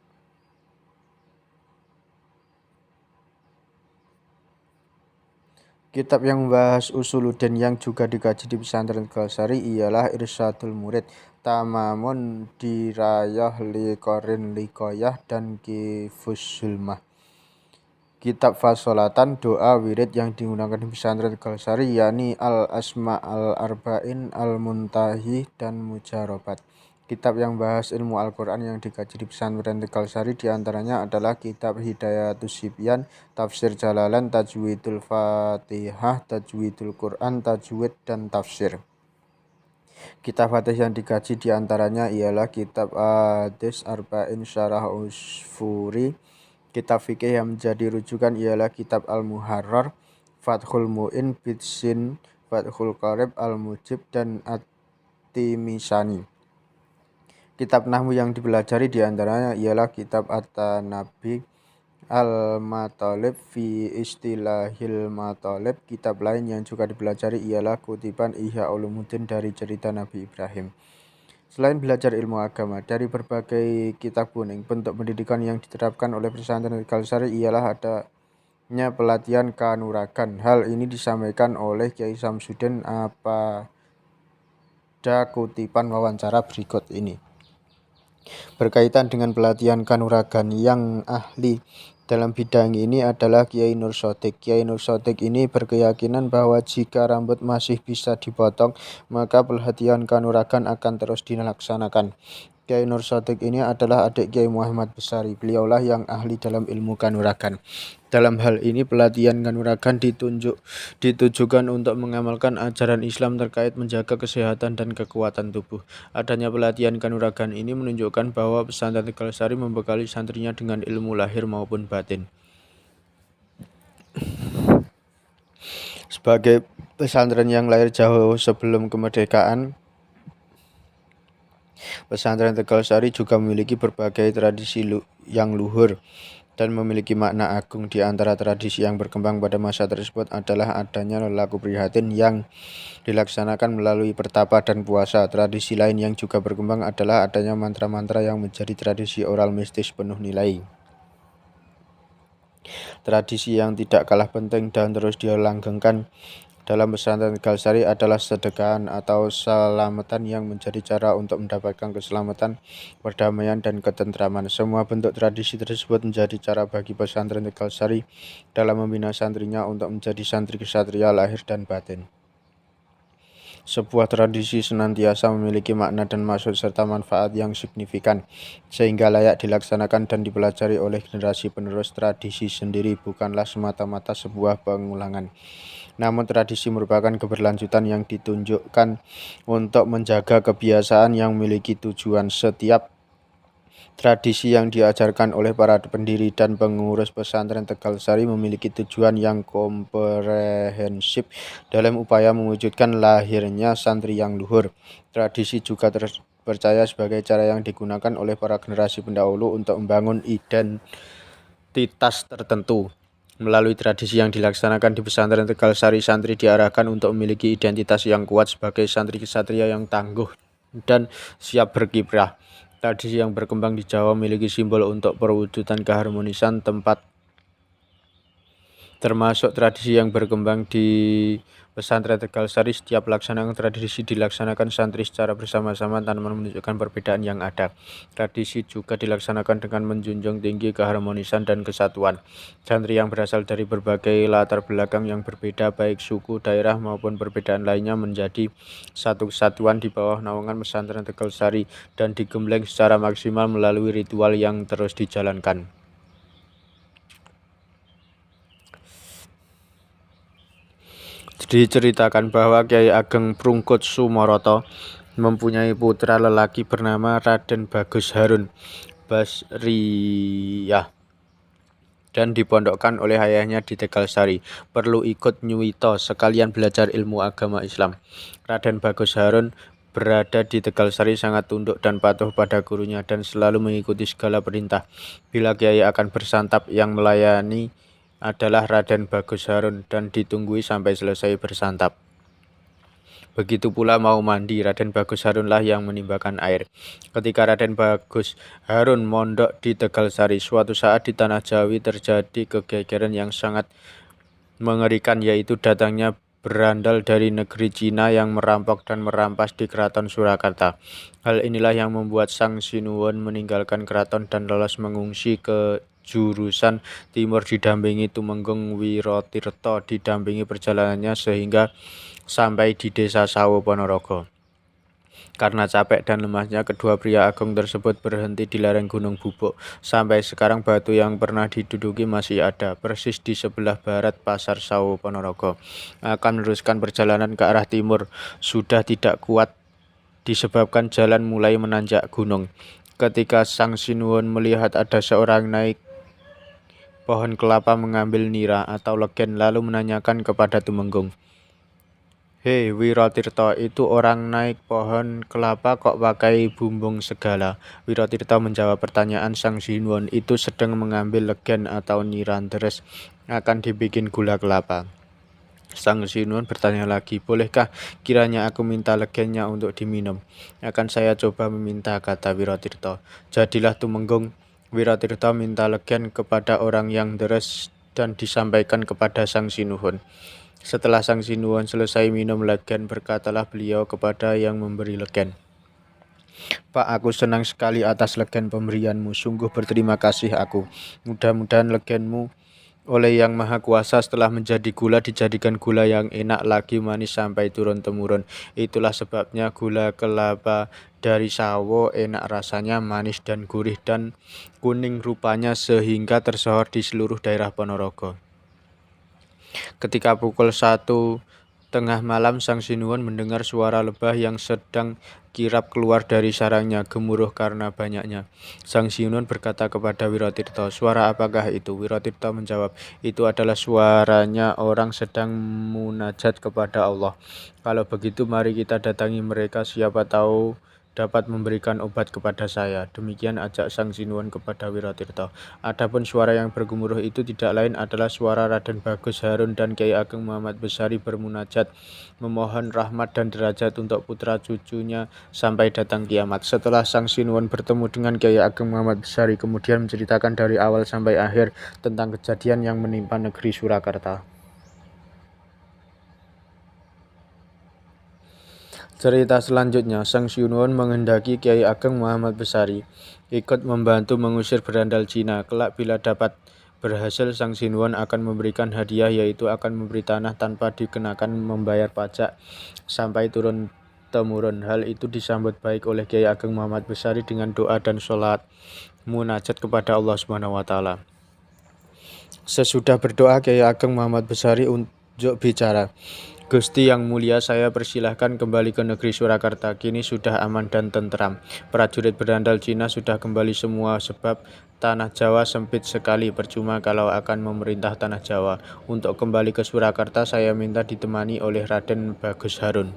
Kitab yang membahas usuluddin yang juga dikaji di pesantren Tegalsari ialah Irsyadul Murid, Tamamun Dirayah Liqorin Liqoyah, dan Kifus Zulmah. Kitab Fasolatan, doa wirid yang digunakan di pesantren Tegalsari yakni Al-Asma Al-Arba'in, Al-Muntahi, dan Mujarobat. Kitab yang bahas ilmu Al-Quran yang dikaji di pesantren Tegalsari diantaranya adalah kitab Hidayatus Sibyan, Tafsir Jalalain, Tajwidul Fatihah, Tajwidul Quran, Tajwid, dan Tafsir. Kitab hadis yang dikaji diantaranya ialah kitab Hadis Arba'in Syarah Usfuri. Kitab fikih yang menjadi rujukan ialah kitab Al-Muharrar, Fathul Mu'in, Bitsin, Fathul Qarib, Al-Mujib, dan At-Timisani. Kitab nahwu yang dipelajari diantaranya ialah kitab At-Tanabi, Al-Matalib fi Istilahil Matalib. Kitab lain yang juga dipelajari ialah kutipan Ihya Ulumuddin dari cerita Nabi Ibrahim. Selain belajar ilmu agama dari berbagai kitab kuning, bentuk pendidikan yang diterapkan oleh pesantren Tegalsari ialah adanya pelatihan kanuragan. Hal ini disampaikan oleh Kiai Samsudin pada kutipan wawancara berikut ini. Berkaitan dengan pelatihan kanuragan, yang ahli dalam bidang ini adalah Kiai Nur Sodik. Kiai Nur Sodik ini berkeyakinan bahwa jika rambut masih bisa dipotong, maka pelatihan kanuragan akan terus dilaksanakan. Kiai Nur Sodik ini adalah adik Kiai Muhammad Besari. Beliaulah yang ahli dalam ilmu kanuragan. Dalam hal ini pelatihan kanuragan ditujukan untuk mengamalkan ajaran Islam terkait menjaga kesehatan dan kekuatan tubuh. Adanya pelatihan kanuragan ini menunjukkan bahwa pesantren Tegalsari membekali santrinya dengan ilmu lahir maupun batin. Sebagai pesantren yang lahir jauh sebelum kemerdekaan, pesantren Tegalsari juga memiliki berbagai tradisi yang luhur dan memiliki makna agung. Di antara tradisi yang berkembang pada masa tersebut adalah adanya lelaku prihatin yang dilaksanakan melalui pertapa dan puasa. Tradisi lain yang juga berkembang adalah adanya mantra-mantra yang menjadi tradisi oral mistis penuh nilai. Tradisi yang tidak kalah penting dan terus dilanggengkan dalam pesantren Tegalsari adalah sedekahan atau selamatan yang menjadi cara untuk mendapatkan keselamatan, perdamaian, dan ketentraman. Semua bentuk tradisi tersebut menjadi cara bagi pesantren Tegalsari dalam membina santrinya untuk menjadi santri kesatria lahir dan batin. Sebuah tradisi senantiasa memiliki makna dan maksud serta manfaat yang signifikan, sehingga layak dilaksanakan dan dipelajari oleh generasi penerus. Tradisi sendiri bukanlah semata-mata sebuah pengulangan, namun tradisi merupakan keberlanjutan yang ditunjukkan untuk menjaga kebiasaan yang memiliki tujuan. Setiap tradisi yang diajarkan oleh para pendiri dan pengurus pesantren Tegalsari memiliki tujuan yang komprehensif dalam upaya mewujudkan lahirnya santri yang luhur. Tradisi juga terpercaya sebagai cara yang digunakan oleh para generasi pendahulu untuk membangun identitas tertentu. Melalui tradisi yang dilaksanakan di pesantren Tegalsari, santri diarahkan untuk memiliki identitas yang kuat sebagai santri kesatria yang tangguh dan siap berkiprah. Tradisi yang berkembang di Jawa memiliki simbol untuk perwujudan keharmonisan tempat, termasuk tradisi yang berkembang di pesantren Tegalsari. Setiap pelaksanaan tradisi dilaksanakan santri secara bersama-sama tanpa menunjukkan perbedaan yang ada. Tradisi juga dilaksanakan dengan menjunjung tinggi keharmonisan dan kesatuan. Santri yang berasal dari berbagai latar belakang yang berbeda, baik suku, daerah, maupun perbedaan lainnya, menjadi satu kesatuan di bawah naungan pesantren Tegalsari dan digembleng secara maksimal melalui ritual yang terus dijalankan. Diceritakan bahwa Kyai Ageng Prungkut Sumoroto mempunyai putra lelaki bernama Raden Bagus Harun Basriyah dan dipondokkan oleh ayahnya di Tegalsari. Perlu ikut nyuwito sekalian belajar ilmu agama Islam. Raden Bagus Harun berada di Tegalsari sangat tunduk dan patuh pada gurunya dan selalu mengikuti segala perintah. Bila Kiai akan bersantap, yang melayani adalah Raden Bagus Harun dan ditunggui sampai selesai bersantap. Begitu pula mau mandi, Raden Bagus Harunlah yang menimbakan air. Ketika Raden Bagus Harun mondok di Tegalsari, suatu saat di Tanah Jawi terjadi kegegeran yang sangat mengerikan, yaitu datangnya berandal dari negeri Cina yang merampok dan merampas di Keraton Surakarta. Hal inilah yang membuat Sang Sinuwun meninggalkan keraton dan lolos mengungsi ke jurusan timur didampingi Tumenggung Wirotirto. Didampingi perjalanannya sehingga sampai di desa Sawo Ponorogo. Karena capek dan lemahnya, kedua pria agung tersebut berhenti di lereng Gunung Bubuk. Sampai sekarang batu yang pernah diduduki masih ada, persis di sebelah barat pasar Sawo Ponorogo. Akan meneruskan perjalanan ke arah timur sudah tidak kuat disebabkan jalan mulai menanjak gunung. Ketika Sang Sinuwun melihat ada seorang naik pohon kelapa mengambil nira atau legen, lalu menanyakan kepada Tumenggung, "Hei Wirotirto, itu orang naik pohon kelapa kok pakai bumbung segala?" Wirotirto menjawab pertanyaan Sang Sinuwun, "Itu sedang mengambil legen atau nira, terus akan dibikin gula kelapa." Sang Sinuwun bertanya lagi, "Bolehkah kiranya aku minta legennya untuk diminum?" "Akan saya coba meminta," kata Wirotirto. Jadilah Tumenggung. Wirotirto minta legen kepada orang yang deres dan disampaikan kepada Sang Sinuwun. Setelah Sang Sinuwun selesai minum legen, berkatalah beliau kepada yang memberi legen, "Pak, aku senang sekali atas legen pemberianmu. Sungguh berterima kasih aku. Mudah-mudahan legenmu oleh Yang Maha Kuasa setelah menjadi gula dijadikan gula yang enak lagi, manis sampai turun-temurun. Itulah sebabnya gula kelapa dari Sawo enak rasanya, manis dan gurih dan kuning rupanya sehingga tersohor di seluruh daerah Ponorogo." Ketika pukul 1 tengah malam, Sang Sinuwun mendengar suara lebah yang sedang kirap keluar dari sarangnya, gemuruh karena banyaknya. Sang Sinuwun berkata kepada Wirotirto, "Suara apakah itu?" Wirotirto menjawab, "Itu adalah suaranya orang sedang munajat kepada Allah. Kalau begitu mari kita datangi mereka, siapa tahu dapat memberikan obat kepada saya." Demikian ajak Sang Sinuwun kepada Wirotirto. Adapun suara yang bergemuruh itu tidak lain adalah suara Raden Bagus Harun dan Kyai Ageng Muhammad Besari bermunajat, memohon rahmat dan derajat untuk putra cucunya sampai datang kiamat. Setelah Sang Sinuwun bertemu dengan Kyai Ageng Muhammad Besari, kemudian menceritakan dari awal sampai akhir tentang kejadian yang menimpa negeri Surakarta. Cerita selanjutnya, Sang Sinuwun menghendaki Kyai Ageng Muhammad Besari ikut membantu mengusir berandal Cina. Kelak bila dapat berhasil, Sang Sinuwun akan memberikan hadiah, yaitu akan memberi tanah tanpa dikenakan membayar pajak sampai turun-temurun. Hal itu disambut baik oleh Kyai Ageng Muhammad Besari dengan doa dan sholat munajat kepada Allah Subhanahu wa Ta'ala. Sesudah berdoa, Kyai Ageng Muhammad Besari unjuk bicara, "Gusti yang mulia, saya persilahkan kembali ke negeri Surakarta. Kini sudah aman dan tentram. Prajurit berandal Cina sudah kembali semua, sebab tanah Jawa sempit sekali. Percuma kalau akan memerintah tanah Jawa. Untuk kembali ke Surakarta saya minta ditemani oleh Raden Bagus Harun."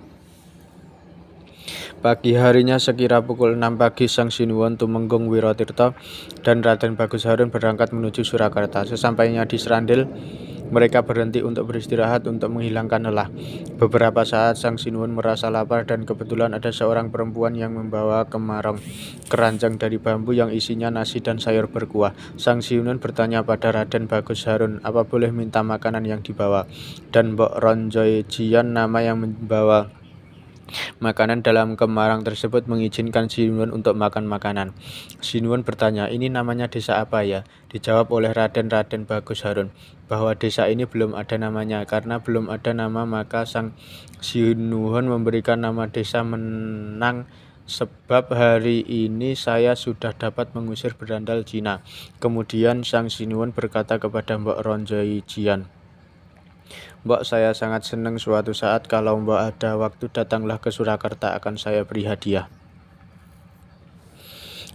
Pagi harinya sekira pukul 6 pagi, Sang Sinuwun, Tumenggung, Wirotirto, dan Raden Bagus Harun berangkat menuju Surakarta. Sesampainya di Serandil, mereka berhenti untuk beristirahat untuk menghilangkan lelah. Beberapa saat Sang Sinuwun merasa lapar dan kebetulan ada seorang perempuan yang membawa kemarong, keranjang dari bambu yang isinya nasi dan sayur berkuah. Sang Sinuwun bertanya pada Raden Bagus Harun, apa boleh minta makanan yang dibawa? Dan Mbok Ronjoy Jian, nama yang membawa makanan dalam kemarang tersebut, mengizinkan Sinuwun untuk makan makanan. Sinuwun bertanya, "Ini namanya desa apa ya?" Dijawab oleh Raden Bagus Harun bahwa desa ini belum ada namanya. Karena belum ada nama, maka Sang Sinuwun memberikan nama desa Menang, sebab hari ini saya sudah dapat mengusir berandal Cina. Kemudian Sang Sinuwun berkata kepada Mbok Ronjoy Jian, Mbok, saya sangat senang suatu saat kalau Mbok ada waktu datanglah ke Surakarta, akan saya beri hadiah.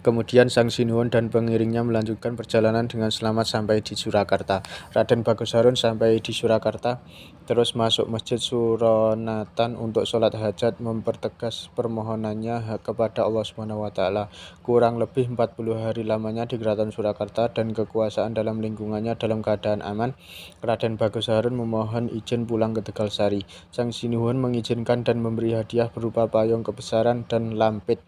Kemudian Sang Sinuhun dan pengiringnya melanjutkan perjalanan dengan selamat sampai di Surakarta. Raden Bagus Harun sampai di Surakarta, terus masuk Masjid Suronatan untuk sholat hajat, mempertegas permohonannya kepada Allah Subhanahu wa Ta'ala. Kurang lebih 40 hari lamanya di Keraton Surakarta dan kekuasaan dalam lingkungannya dalam keadaan aman, Raden Bagus Harun memohon izin pulang ke Tegalsari. Sang Sinuhun mengizinkan dan memberi hadiah berupa payung kebesaran dan lampit.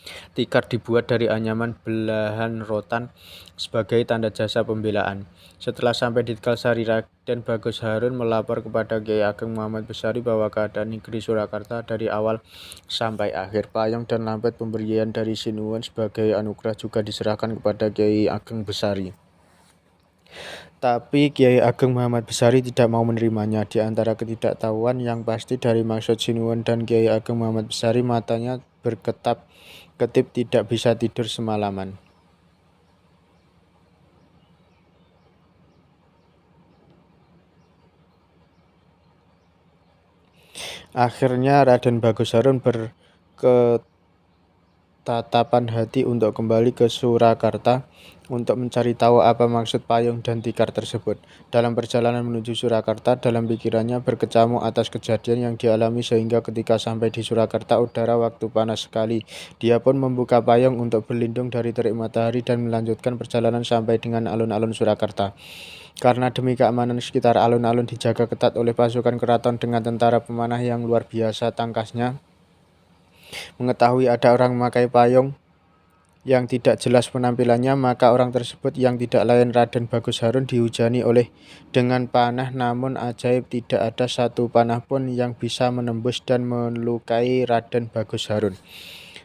Tikar dibuat dari anyaman belahan rotan sebagai tanda jasa pembelaan. Setelah sampai di Tegalsari, Raden Bagus Harun melapor kepada Kiai Ageng Muhammad Besari bahwa keadaan negeri Surakarta dari awal sampai akhir. Payung dan lampet pemberian dari Sinuhun sebagai anugerah juga diserahkan kepada Kiai Ageng Besari. Tapi Kiai Ageng Muhammad Besari tidak mau menerimanya. Di antara ketidaktahuan yang pasti dari maksud Sinuhun dan Kiai Ageng Muhammad Besari, matanya berketip-ketip, tidak bisa tidur semalaman. Akhirnya Raden Bagus Harun berketatapan hati untuk kembali ke Surakarta untuk mencari tahu apa maksud payung dan tikar tersebut. Dalam perjalanan menuju Surakarta, dalam pikirannya berkecamuk atas kejadian yang dialami sehingga ketika sampai di Surakarta udara waktu panas sekali. Dia pun membuka payung untuk berlindung dari terik matahari dan melanjutkan perjalanan sampai dengan alun-alun Surakarta. Karena demi keamanan sekitar alun-alun dijaga ketat oleh pasukan keraton dengan tentara pemanah yang luar biasa tangkasnya, mengetahui ada orang memakai payung yang tidak jelas penampilannya, maka orang tersebut yang tidak lain Raden Bagus Harun dihujani dengan panah, namun ajaib tidak ada satu panah pun yang bisa menembus dan melukai Raden Bagus Harun.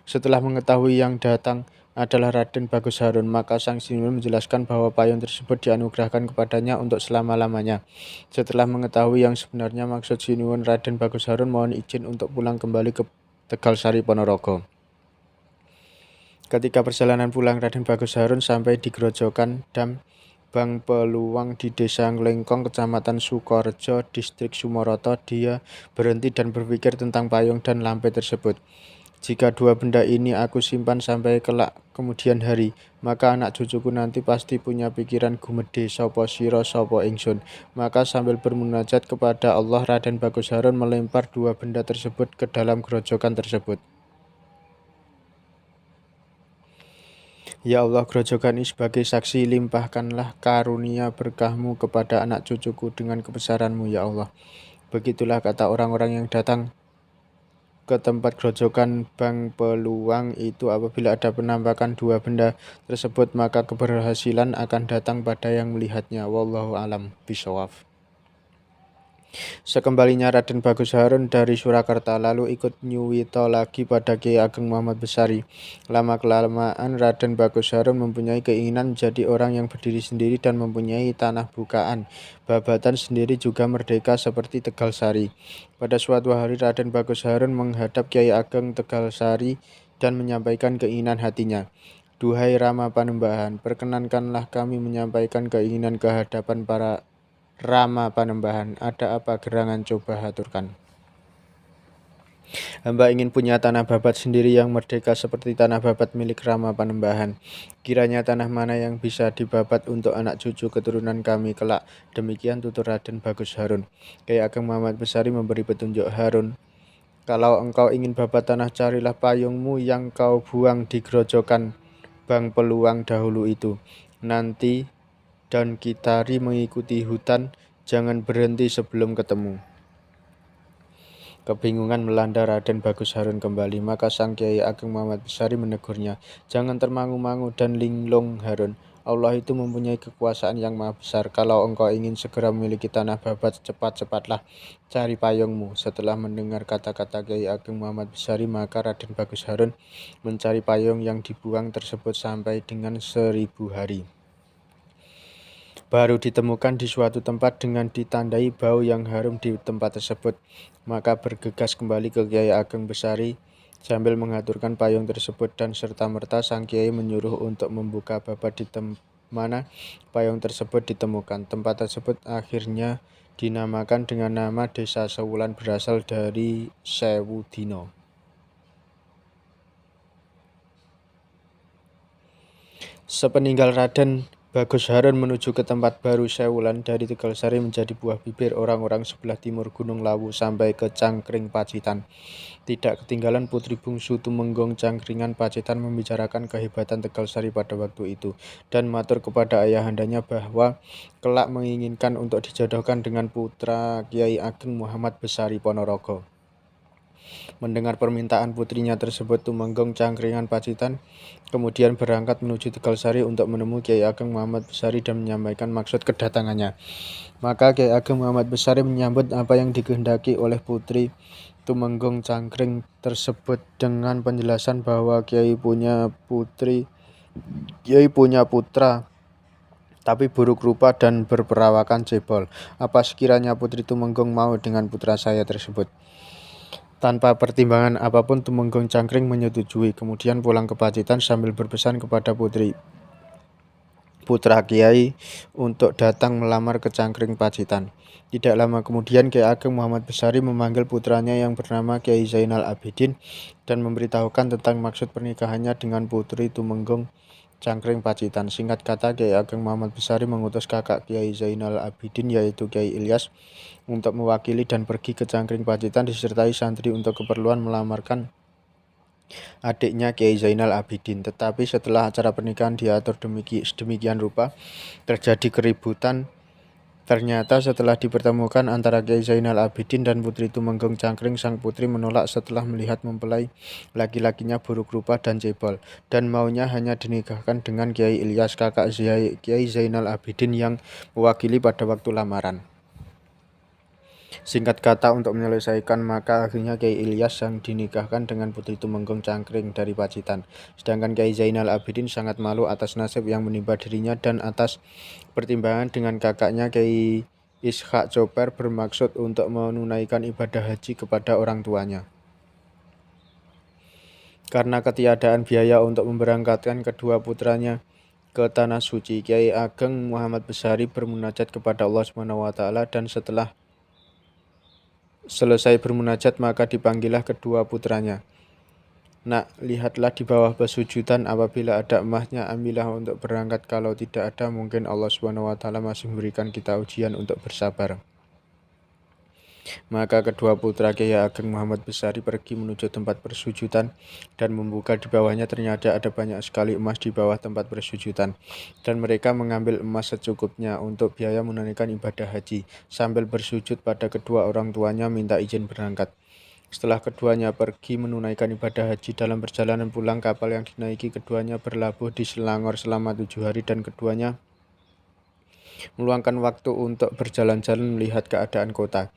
Setelah mengetahui yang datang adalah Raden Bagus Harun, maka Sang Sinuhun menjelaskan bahwa payung tersebut dianugerahkan kepadanya untuk selama-lamanya. Setelah mengetahui yang sebenarnya maksud Sinuhun, Raden Bagus Harun mohon izin untuk pulang kembali ke Tegalsari Ponorogo. Ketika perjalanan pulang, Raden Bagus Harun sampai di Grojogan Dam Bang Peluang di Desa Nglengkong, Kecamatan Sukorejo, Distrik Sumoroto. Dia berhenti dan berpikir tentang payung dan lampet tersebut. Jika dua benda ini aku simpan sampai kelak kemudian hari, maka anak cucuku nanti pasti punya pikiran gumedhe, sopo siro sopo ingsun. Maka sambil bermunajat kepada Allah, Raden Bagus Harun melempar dua benda tersebut ke dalam grojogan tersebut. Ya Allah, grojogan ini sebagai saksi, limpahkanlah karunia berkah-Mu kepada anak cucuku dengan kebesaran-Mu, ya Allah. Begitulah kata orang-orang yang datang ke tempat grojogan Bang Peluang itu. Apabila ada penampakan dua benda tersebut, maka keberhasilan akan datang pada yang melihatnya. Wallahu alam bishawab. Sekembalinya Raden Bagus Harun dari Surakarta, lalu ikut nyuwito lagi pada Kiai Ageng Muhammad Besari. Lama-kelamaan Raden Bagus Harun mempunyai keinginan menjadi orang yang berdiri sendiri dan mempunyai tanah bukaan. Babatan sendiri juga merdeka seperti Tegalsari. Pada suatu hari Raden Bagus Harun menghadap Kiai Ageng Tegalsari dan menyampaikan keinginan hatinya. Duhai Rama Panembahan, perkenankanlah kami menyampaikan keinginan ke hadapan para Rama Panembahan. Ada apa gerangan, coba haturkan. Hamba ingin punya tanah babat sendiri yang merdeka seperti tanah babat milik Rama Panembahan. Kiranya tanah mana yang bisa dibabat untuk anak cucu keturunan kami kelak. Demikian tutur Raden Bagus Harun. Kiai Ageng Muhammad Besari memberi petunjuk, Harun, kalau engkau ingin babat tanah, carilah payungmu yang kau buang di grojogan Bang Peluang dahulu itu. Nanti daun kitari mengikuti hutan, jangan berhenti sebelum ketemu. Kebingungan melanda Raden Bagus Harun kembali, maka Sang Kiai Ageng Muhammad Besari menegurnya, jangan termangu-mangu dan linglung, Harun. Allah itu mempunyai kekuasaan yang maha besar. Kalau engkau ingin segera memiliki tanah babat, cepat-cepatlah cari payungmu. Setelah mendengar kata-kata Kiai Ageng Muhammad Besari, maka Raden Bagus Harun mencari payung yang dibuang tersebut sampai dengan 1000 hari. Baru ditemukan di suatu tempat dengan ditandai bau yang harum di tempat tersebut. Maka bergegas kembali ke Kiai Ageng Besari sambil mengaturkan payung tersebut, dan serta-merta Sang Kiai menyuruh untuk membuka babat di mana payung tersebut ditemukan. Tempat tersebut akhirnya dinamakan dengan nama Desa Sewulan berasal dari Sewu Dino. Sepeninggal Raden Bagus Harun menuju ke tempat baru Sewulan, dari Tegalsari menjadi buah bibir orang-orang sebelah timur Gunung Lawu sampai ke Cangkring Pacitan. Tidak ketinggalan putri bungsu Tumenggong Cangkringan Pacitan membicarakan kehebatan Tegalsari pada waktu itu, dan matur kepada ayahandanya bahwa kelak menginginkan untuk dijodohkan dengan putra Kiai Ageng Muhammad Besari Ponorogo. Mendengar permintaan putrinya tersebut, Tumenggong Cangkringan Pacitan kemudian berangkat menuju Tegalsari untuk menemui Kiai Ageng Muhammad Besari dan menyampaikan maksud kedatangannya. Maka Kiai Ageng Muhammad Besari menyambut apa yang dikehendaki oleh putri Tumenggong Cangkring tersebut dengan penjelasan bahwa Kiai punya putra tapi buruk rupa dan berperawakan cebol. Apa sekiranya putri Tumenggong mau dengan putra saya tersebut? Tanpa pertimbangan apapun, Tumenggong Cangkring menyetujui, kemudian pulang ke Pacitan sambil berpesan kepada putra Kiai untuk datang melamar ke Cangkring Pacitan. Tidak lama kemudian Kiai Ageng Muhammad Besari memanggil putranya yang bernama Kiai Zainal Abidin dan memberitahukan tentang maksud pernikahannya dengan putri Tumenggong Cangkring Pacitan. Singkat kata, Kiai Ageng Muhammad Besari mengutus kakak Kiai Zainal Abidin yaitu Kiai Ilyas untuk mewakili dan pergi ke Cangkring Pacitan disertai santri untuk keperluan melamarkan adiknya Kiai Zainal Abidin. Tetapi setelah acara pernikahan diatur demikian rupa, terjadi keributan. Ternyata setelah dipertemukan antara Kiai Zainal Abidin dan putri Tumenggong Cangkring, sang putri menolak setelah melihat mempelai laki-lakinya buruk rupa dan cebol, dan maunya hanya dinikahkan dengan Kiai Ilyas, kakak Kiai Zainal Abidin yang mewakili pada waktu lamaran. Singkat kata, untuk menyelesaikan maka akhirnya Kiai Ilyas yang dinikahkan dengan putri Tumenggong Cangkring dari Pacitan. Sedangkan Kiai Zainal Abidin sangat malu atas nasib yang menimpa dirinya dan atas pertimbangan dengan kakaknya Kiai Ishak Coper bermaksud untuk menunaikan ibadah haji kepada orang tuanya. Karena ketiadaan biaya untuk memberangkatkan kedua putranya ke Tanah Suci, Kiai Ageng Muhammad Besari bermunajat kepada Allah SWT, dan setelah selesai bermunajat maka dipanggillah kedua putranya. Nak, lihatlah di bawah pesujudan, apabila ada emasnya ambillah untuk berangkat, kalau tidak ada mungkin Allah SWT masih memberikan kita ujian untuk bersabar. Maka kedua putra Kiai Ageng Muhammad Besari pergi menuju tempat persujudan dan membuka di bawahnya, ternyata ada banyak sekali emas di bawah tempat persujudan, dan mereka mengambil emas secukupnya untuk biaya menunaikan ibadah haji. Sambil bersujud pada kedua orang tuanya minta izin berangkat. Setelah keduanya pergi menunaikan ibadah haji, dalam perjalanan pulang kapal yang dinaiki keduanya berlabuh di Selangor selama 7 hari, dan keduanya meluangkan waktu untuk berjalan-jalan melihat keadaan kota.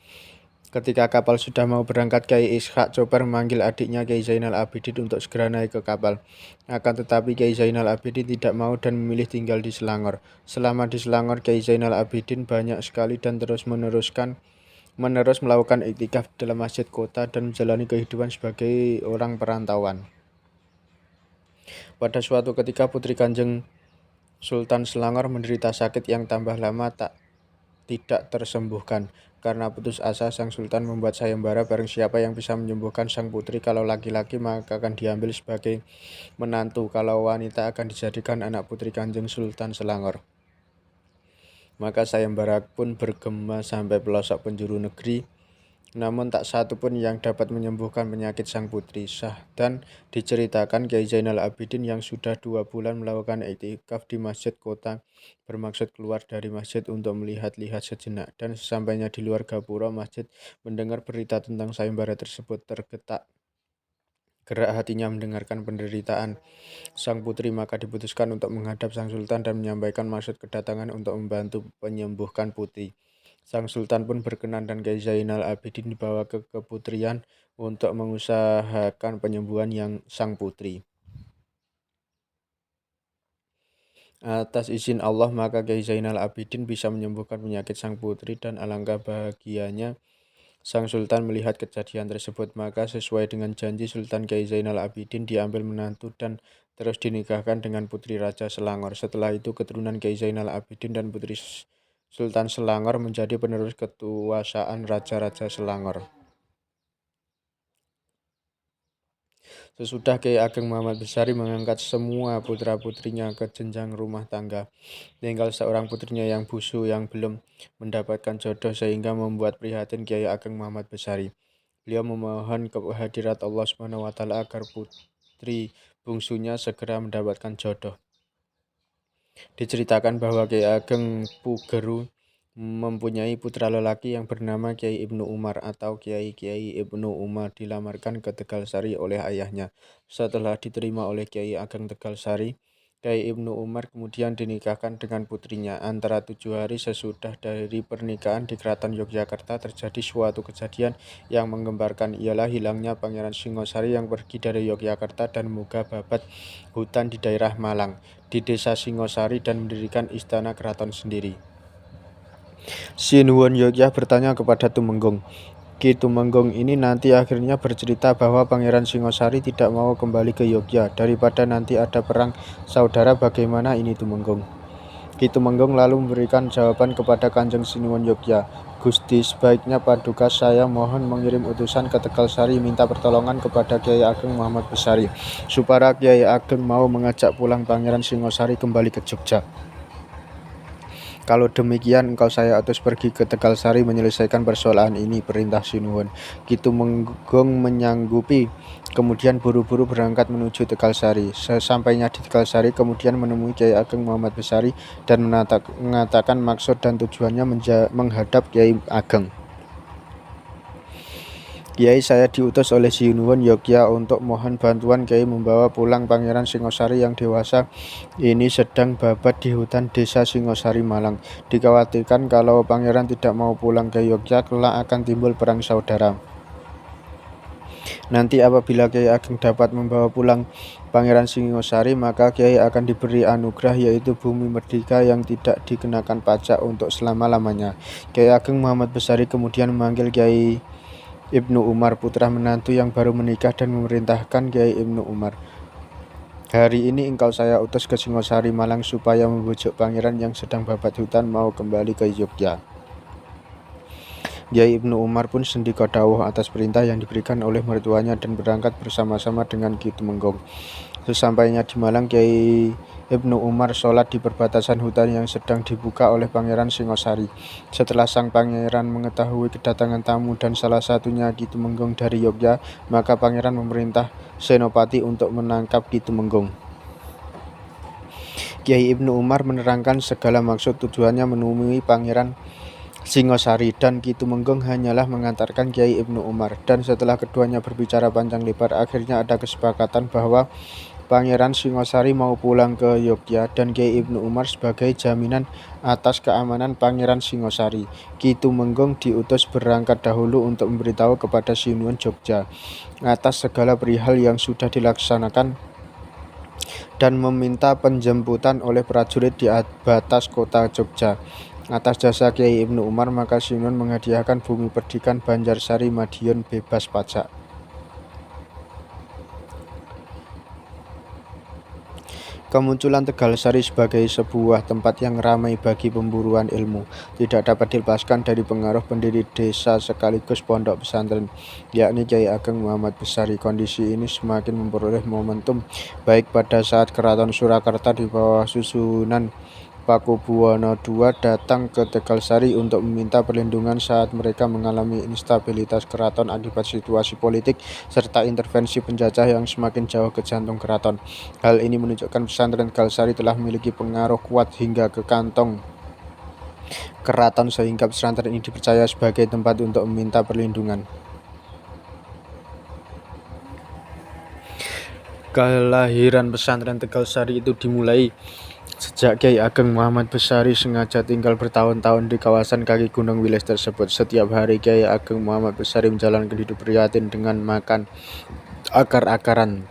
Ketika kapal sudah mau berangkat, Kiai Ishak Coper memanggil adiknya Kiai Zainal Abidin untuk segera naik ke kapal. Akan tetapi Kiai Zainal Abidin tidak mau dan memilih tinggal di Selangor. Selama di Selangor, Kiai Zainal Abidin banyak sekali dan terus melakukan iktikaf dalam masjid kota dan menjalani kehidupan sebagai orang perantauan. Pada suatu ketika putri Kanjeng Sultan Selangor menderita sakit yang tambah lama tidak tersembuhkan. Karena putus asa, sang sultan membuat sayembara, barang siapa yang bisa menyembuhkan sang putri, kalau laki-laki maka akan diambil sebagai menantu, kalau wanita akan dijadikan anak putri Kanjeng Sultan Selangor. Maka sayembara pun bergema sampai pelosok penjuru negeri, namun tak satu pun yang dapat menyembuhkan penyakit sang putri. Dan diceritakan Kiai Zainal Abidin yang sudah 2 bulan melakukan iktikaf di masjid kota bermaksud keluar dari masjid untuk melihat-lihat sejenak, dan sesampainya di luar gapura masjid mendengar berita tentang sayembara tersebut, tergerak hatinya mendengarkan penderitaan sang putri, maka diputuskan untuk menghadap sang sultan dan menyampaikan maksud kedatangan untuk membantu menyembuhkan putri. Sang sultan pun berkenan dan Kiai Zainal Abidin dibawa ke keputrian untuk mengusahakan penyembuhan yang sang putri. Atas izin Allah, maka Kiai Zainal Abidin bisa menyembuhkan penyakit sang putri, dan alangkah bahagianya sang sultan melihat kejadian tersebut. Maka sesuai dengan janji Sultan, Kiai Zainal Abidin diambil menantu dan terus dinikahkan dengan putri Raja Selangor. Setelah itu keturunan Kiai Zainal Abidin dan putri Sultan Selangor menjadi penerus kekuasaan Raja-Raja Selangor. Sesudah Kiai Ageng Muhammad Besari mengangkat semua putra-putrinya ke jenjang rumah tangga, tinggal seorang putrinya yang busu yang belum mendapatkan jodoh sehingga membuat prihatin Kiai Ageng Muhammad Besari. Beliau memohon kehadirat Allah SWT agar putri bungsunya segera mendapatkan jodoh. Diceritakan bahwa Kiai Ageng Pugeru mempunyai putra lelaki yang bernama Kiai Ibnu Umar atau Kiai Ibnu Umar dilamarkan ke Tegalsari oleh ayahnya. Setelah diterima oleh Kiai Ageng Tegalsari, Kiai Ibnu Umar kemudian dinikahkan dengan putrinya. Antara 7 hari sesudah dari pernikahan di Keraton Yogyakarta terjadi suatu kejadian yang menggemparkan, ialah hilangnya Pangeran Singosari yang pergi dari Yogyakarta dan membuka babat hutan di daerah Malang, di desa Singosari, dan mendirikan istana keraton sendiri. Sinuhun Yogya bertanya kepada Tumenggung. Ki Tumenggung ini nanti akhirnya bercerita bahwa Pangeran Singosari tidak mau kembali ke Yogya daripada nanti ada perang saudara. Bagaimana ini Tumenggung? Ki Tumenggung lalu memberikan jawaban kepada Kanjeng Sinuhun Yogya. Gusti, sebaiknya Paduka saya mohon mengirim utusan ke Tegalsari minta pertolongan kepada Kiai Ageng Muhammad Besari supaya Kiai Ageng mau mengajak pulang Pangeran Singosari kembali ke Jogja. Kalau demikian engkau saya utus pergi ke Tegalsari menyelesaikan persoalan ini, perintah Sinuhun. Ki Tumenggung menyanggupi, kemudian buru-buru berangkat menuju Tegalsari. Sesampainya di Tegalsari kemudian menemui Kiai Ageng Muhammad Besari dan mengatakan maksud dan tujuannya menghadap Kiai Ageng. Kiai, saya diutus oleh Sinuhun Yogya untuk mohon bantuan Kiai membawa pulang Pangeran Singosari yang dewasa ini sedang babat di hutan desa Singosari Malang. Dikhawatirkan kalau Pangeran tidak mau pulang ke Yogya kelak akan timbul perang saudara. Nanti apabila Kiai Ageng dapat membawa pulang Pangeran Singosari, maka Kiai akan diberi anugerah yaitu bumi merdeka yang tidak dikenakan pajak untuk selama-lamanya. Kiai Ageng Muhammad Besari kemudian memanggil Kiai Ibnu Umar, putra menantu yang baru menikah, dan memerintahkan Kiai Ibnu Umar, hari ini engkau saya utus ke Singosari Malang supaya membujuk pangeran yang sedang babat hutan mau kembali ke Yogya. Kiai Ibnu Umar pun sendika dawuh atas perintah yang diberikan oleh mertuanya dan berangkat bersama-sama dengan Ki Tumenggung. Sesampainya di Malang, Kiai Ibnu Umar sholat di perbatasan hutan yang sedang dibuka oleh Pangeran Singosari. Setelah sang pangeran mengetahui kedatangan tamu dan salah satunya Ki Tumenggung dari Yogya, maka pangeran memerintah Senopati untuk menangkap Ki Tumenggung. Kiai Ibnu Umar menerangkan segala maksud tujuannya menemui Pangeran Singosari, dan Ki Tumenggung hanyalah mengantarkan Kiai Ibnu Umar. Dan setelah keduanya berbicara panjang lebar, akhirnya ada kesepakatan bahwa Pangeran Singosari mau pulang ke Yogya dan Kiai Ibnu Umar sebagai jaminan atas keamanan Pangeran Singosari. Ki Tumenggung diutus berangkat dahulu untuk memberitahu kepada Sinuhun Jogja atas segala perihal yang sudah dilaksanakan dan meminta penjemputan oleh prajurit di batas kota Jogja. Atas jasa Kiai Ibnu Umar, maka Sinuhun menghadiahkan bumi perdikan Banjarsari Madiun bebas pajak. Kemunculan Tegalsari sebagai sebuah tempat yang ramai bagi pemburuan ilmu tidak dapat dilepaskan dari pengaruh pendiri desa sekaligus pondok pesantren, yakni Kiai Ageng Muhammad Besari. Kondisi ini semakin memperoleh momentum baik pada saat Keraton Surakarta di bawah susunan Pakubuwono II datang ke Tegalsari untuk meminta perlindungan saat mereka mengalami instabilitas keraton akibat situasi politik serta intervensi penjajah yang semakin jauh ke jantung keraton. Hal ini menunjukkan pesantren Tegalsari telah memiliki pengaruh kuat hingga ke kantong keraton sehingga pesantren ini dipercaya sebagai tempat untuk meminta perlindungan. Kelahiran pesantren Tegalsari itu dimulai sejak Kiai Ageng Muhammad Besari sengaja tinggal bertahun-tahun di kawasan kaki Gunung Wilis tersebut. Setiap hari Kiai Ageng Muhammad Besari menjalankan hidup prihatin dengan makan akar-akaran.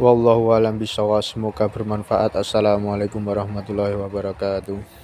Wallahu a'lam bishawab. Semoga bermanfaat. Assalamualaikum warahmatullahi wabarakatuh.